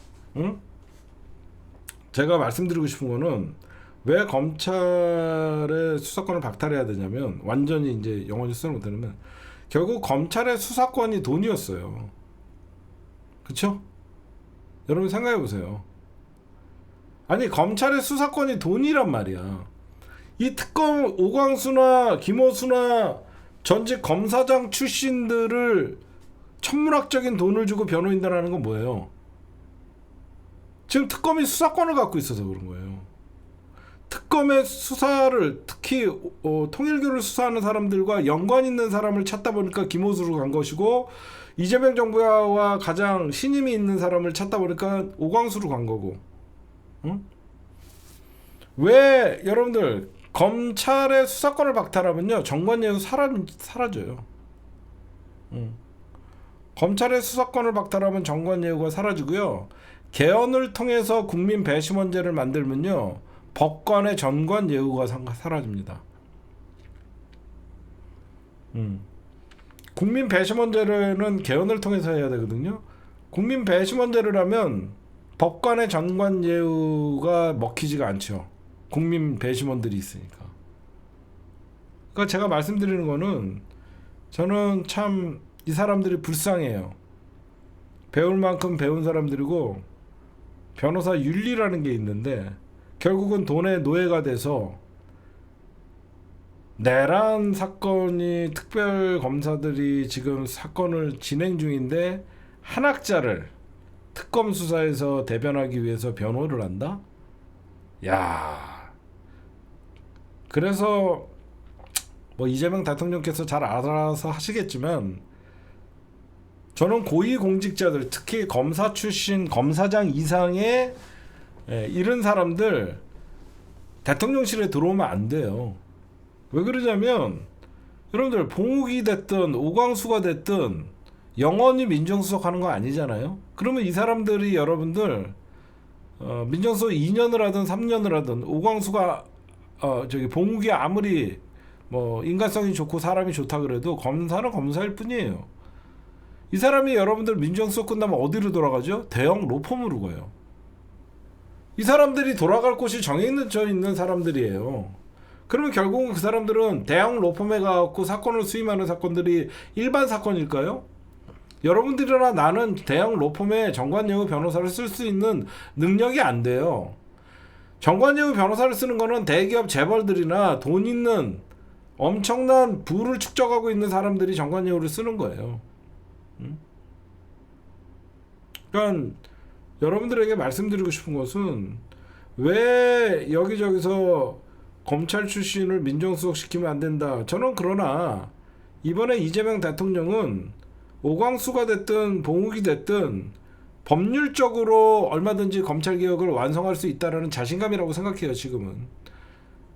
제가 말씀드리고 싶은 거는, 왜 검찰의 수사권을 박탈해야 되냐면, 완전히 이제 영원히 수사를 못하면, 결국 검찰의 수사권이 돈이었어요. 그쵸? 여러분 생각해 보세요. 아니, 검찰의 수사권이 돈이란 말이야. 이 특검 오광수나 김호수나 전직 검사장 출신들을 천문학적인 돈을 주고 변호인단하는 건 뭐예요? 지금 특검이 수사권을 갖고 있어서 그런 거예요. 특검의 수사를, 특히 통일교를 수사하는 사람들과 연관 있는 사람을 찾다 보니까 김호수로 간 것이고, 이재명 정부와 가장 신임이 있는 사람을 찾다 보니까 오광수로 간 거고. 왜 여러분들 검찰의 수사권을 박탈하면요, 정관예우 사라져요. 검찰의 수사권을 박탈하면 정관예우가 사라지고요, 개헌을 통해서 국민 배심원제를 만들면요, 법관의 전관예우가 사라집니다. 국민 배심원제는 개헌을 통해서 해야 되거든요. 국민 배심원제를 하면 법관의 전관예우가 먹히지가 않죠. 국민 배심원들이 있으니까. 그러니까 제가 말씀드리는 거는, 저는 참 이 사람들이 불쌍해요. 배울 만큼 배운 사람들이고, 변호사 윤리라는 게 있는데 결국은 돈의 노예가 돼서, 내란 사건이 특별 검사들이 지금 사건을 진행 중인데 한학자를 특검 수사에서 대변하기 위해서 변호를 한다? 야, 그래서 뭐 이재명 대통령께서 잘 알아서 하시겠지만, 저는 고위공직자들, 특히 검사 출신 검사장 이상의 이런 사람들 대통령실에 들어오면 안 돼요. 왜 그러냐면, 여러분들 봉욱이 됐든 오광수가 됐든 영원히 민정수석 하는 거 아니잖아요. 그러면 이 사람들이 여러분들 민정수석 2년을 하든 3년을 하든, 오광수가 봉욱이 아무리 뭐 인간성이 좋고 사람이 좋다 그래도 검사는 검사일 뿐이에요. 이 사람이 여러분들 민정수석 끝나면 어디로 돌아가죠? 대형 로펌으로 가요. 이 사람들이 돌아갈 곳이 정해져 있는 사람들이에요. 그러면 결국은 그 사람들은 대형 로펌에 가고 사건을 수임하는 사건들이 일반 사건일까요? 여러분들이나 나는 대형 로펌에 정관예우 변호사를 쓸 수 있는 능력이 안 돼요. 정관예우 변호사를 쓰는 거는 대기업 재벌들이나 돈 있는 엄청난 부를 축적하고 있는 사람들이 정관예우를 쓰는 거예요. 그러니까 여러분들에게 말씀드리고 싶은 것은 왜 여기저기서 검찰 출신을 민정수석 시키면 안 된다. 저는 그러나 이번에 이재명 대통령은 오광수가 됐든 봉욱이 됐든 법률적으로 얼마든지 검찰개혁을 완성할 수 있다는 자신감이라고 생각해요. 지금은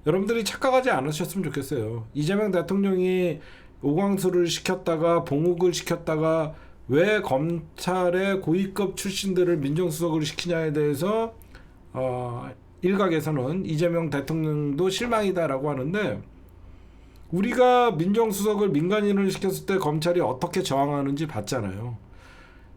여러분들이 착각하지 않으셨으면 좋겠어요. 이재명 대통령이 오광수를 시켰다가 봉욱을 시켰다가 왜 검찰의 고위급 출신들을 민정수석으로 시키냐에 대해서 일각에서는 이재명 대통령도 실망이다라고 하는데, 우리가 민정수석을 민간인을 시켰을 때 검찰이 어떻게 저항하는지 봤잖아요.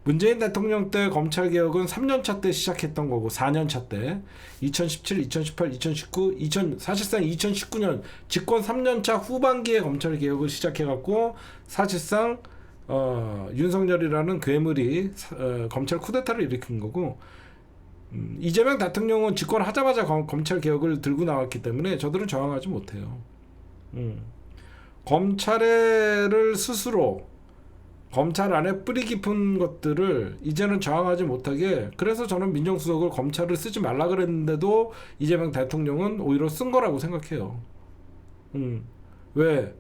문재인 대통령 때 검찰개혁은 3년차 때 시작했던 거고 4년차 때 2017, 2018, 2019, 사실상 2019년 집권 3년차 후반기에 검찰개혁을 시작해갖고 사실상 윤석열이라는 괴물이 검찰 쿠데타를 일으킨 거고, 이재명 대통령은 집권하자마자 검찰개혁을 들고 나왔기 때문에 저들은 저항하지 못해요. 검찰을 스스로 검찰 안에 뿌리 깊은 것들을 이제는 저항하지 못하게, 그래서 저는 민정수석을 검찰을 쓰지 말라 그랬는데도 이재명 대통령은 오히려 쓴 거라고 생각해요. 왜?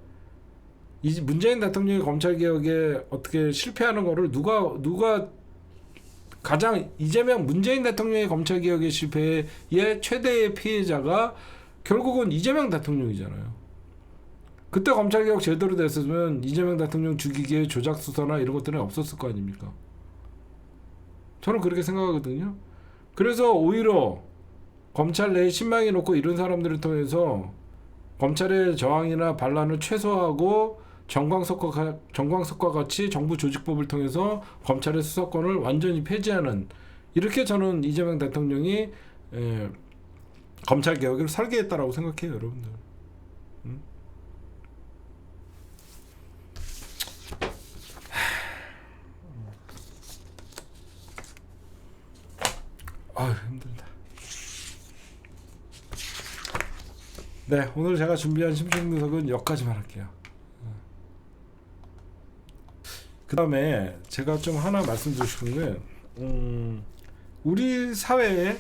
문재인 대통령이 검찰개혁에 어떻게 실패하는 거를 누가 가장 문재인 대통령의 검찰개혁의 실패의 최대의 피해자가 결국은 이재명 대통령이잖아요. 그때 검찰개혁 제대로 됐으면 이재명 대통령 죽이기에 조작수사나 이런 것들은 없었을 거 아닙니까? 저는 그렇게 생각하거든요. 그래서 오히려 검찰 내에 신망이 높고 이런 사람들을 통해서 검찰의 저항이나 반란을 최소화하고 정광석과 같이 정부 조직법을 통해서 검찰의 수사권을 완전히 폐지하는, 이렇게 저는 이재명 대통령이 검찰개혁을 설계했다라고 생각해요. 여러분들. 아유, 힘들다. 네, 오늘 제가 준비한 심층 분석은 여기까지만 할게요. 그 다음에 제가 좀 하나 말씀드리고 싶은 게, 우리 사회에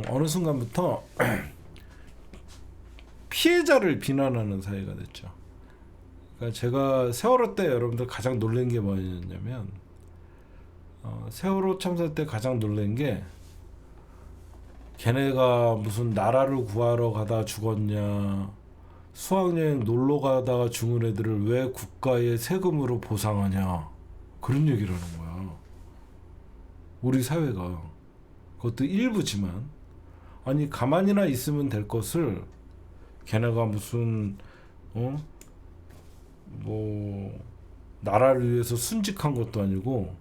어느 순간부터 피해자를 비난하는 사회가 됐죠. 그러니까 제가 세월호 때 여러분들 가장 놀란 게 뭐였냐면, 세월호 참사 때 가장 놀란 게, 걔네가 무슨 나라를 구하러 가다 죽었냐, 수학여행 놀러 가다가 죽은 애들을 왜 국가의 세금으로 보상하냐, 그런 얘기를 하는 거야. 우리 사회가. 그것도 일부지만. 아니, 가만히나 있으면 될 것을 걔네가 무슨 나라를 위해서 순직한 것도 아니고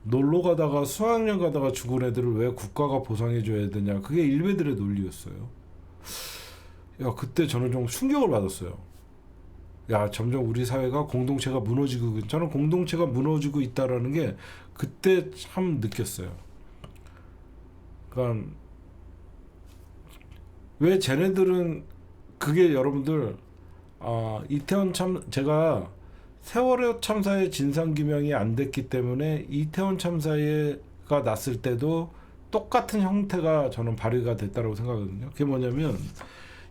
놀러 가다가 수학여행 가다가 죽은 애들을 왜 국가가 보상해 줘야 되냐, 그게 일베들의 논리였어요. 야, 그때 저는 좀 충격을 받았어요. 야, 점점 우리 사회가 공동체가 무너지고, 저는 공동체가 무너지고 있다라는 게 그때 참 느꼈어요. 그러니까 왜 쟤네들은, 그게 여러분들, 제가 세월호 참사의 진상규명이 안 됐기 때문에 이태원 참사가 났을 때도 똑같은 형태가 저는 발휘가 됐다고 생각하거든요. 그게 뭐냐면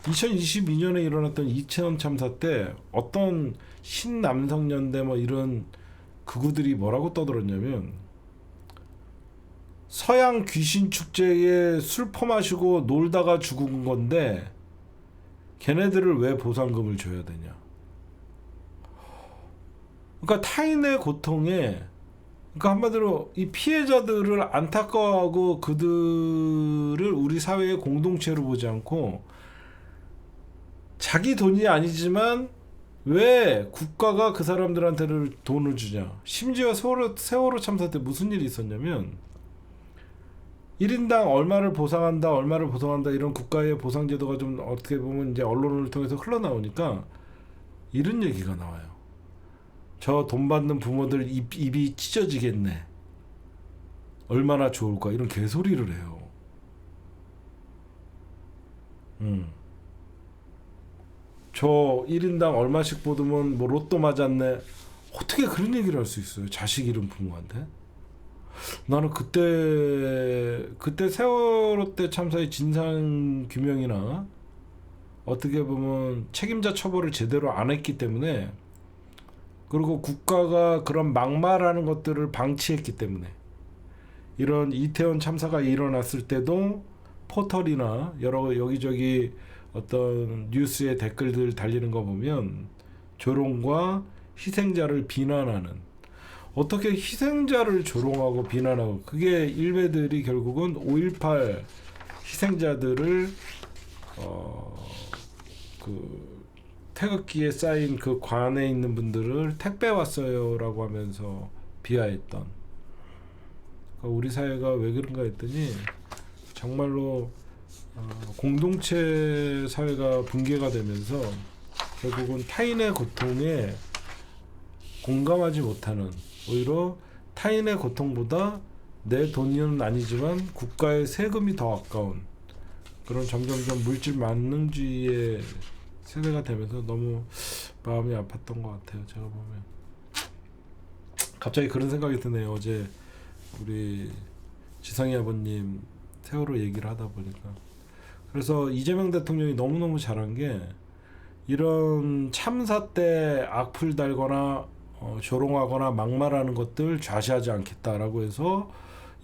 2022년에 일어났던 이태원 참사 때 어떤 신남성연대 이런 극우들이 뭐라고 떠들었냐면, 서양 귀신 축제에 술 퍼마시고 놀다가 죽은 건데 걔네들을 왜 보상금을 줘야 되냐. 그러니까 타인의 고통에, 그러니까 한마디로 이 피해자들을 안타까워하고 그들을 우리 사회의 공동체로 보지 않고, 자기 돈이 아니지만 왜 국가가 그 사람들한테를 돈을 주냐. 심지어 세월호 참사 때 무슨 일이 있었냐면, 1인당 얼마를 보상한다 이런 국가의 보상 제도가 좀 어떻게 보면 이제 언론을 통해서 흘러나오니까 이런 얘기가 나와요. 저 돈 받는 부모들 입이 찢어지겠네. 얼마나 좋을까 이런 개소리를 해요. 저 1인당 얼마씩 받으면 뭐 로또 맞았네. 어떻게 그런 얘기를 할 수 있어요? 자식 잃은 부모한테? 나는 그때 세월호 때 참사의 진상 규명이나 어떻게 보면 책임자 처벌을 제대로 안 했기 때문에, 그리고 국가가 그런 막말하는 것들을 방치했기 때문에, 이런 이태원 참사가 일어났을 때도 포털이나 여러 여기저기 어떤 뉴스에 댓글들 달리는 거 보면 조롱과 희생자를 비난하는, 어떻게 희생자를 조롱하고 비난하고, 그게 일베들이 결국은 5.18 희생자들을 그 태극기에 쌓인 그 관에 있는 분들을 택배 왔어요라고 하면서 비하했던, 그러니까 우리 사회가 왜 그런가 했더니 정말로 공동체 사회가 붕괴가 되면서 결국은 타인의 고통에 공감하지 못하는, 오히려 타인의 고통보다 내 돈은 아니지만 국가의 세금이 더 아까운 그런 점점점 물질 만능주의의 세대가 되면서 너무 마음이 아팠던 것 같아요. 제가 보면 갑자기 그런 생각이 드네요. 어제 우리 지성이 아버님 세월호 얘기를 하다 보니까. 그래서 이재명 대통령이 너무너무 잘한 게, 이런 참사 때 악플 달거나 조롱하거나 막말하는 것들 좌시하지 않겠다라고 해서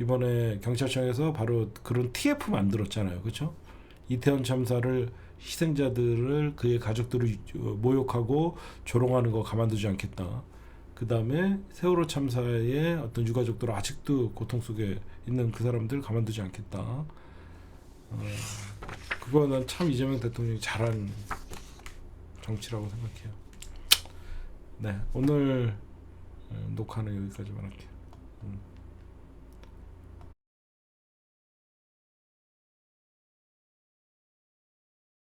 이번에 경찰청에서 바로 그런 TF 만들었잖아요. 그렇죠? 이태원 참사를 희생자들을, 그의 가족들을 모욕하고 조롱하는 거 가만두지 않겠다. 그 다음에 세월호 참사의 어떤 유가족들 아직도 고통 속에 있는 그 사람들 가만두지 않겠다. 그거는 참 이재명 대통령이 잘한 정치라고 생각해요. 네, 오늘 녹화는 여기까지만 할게요.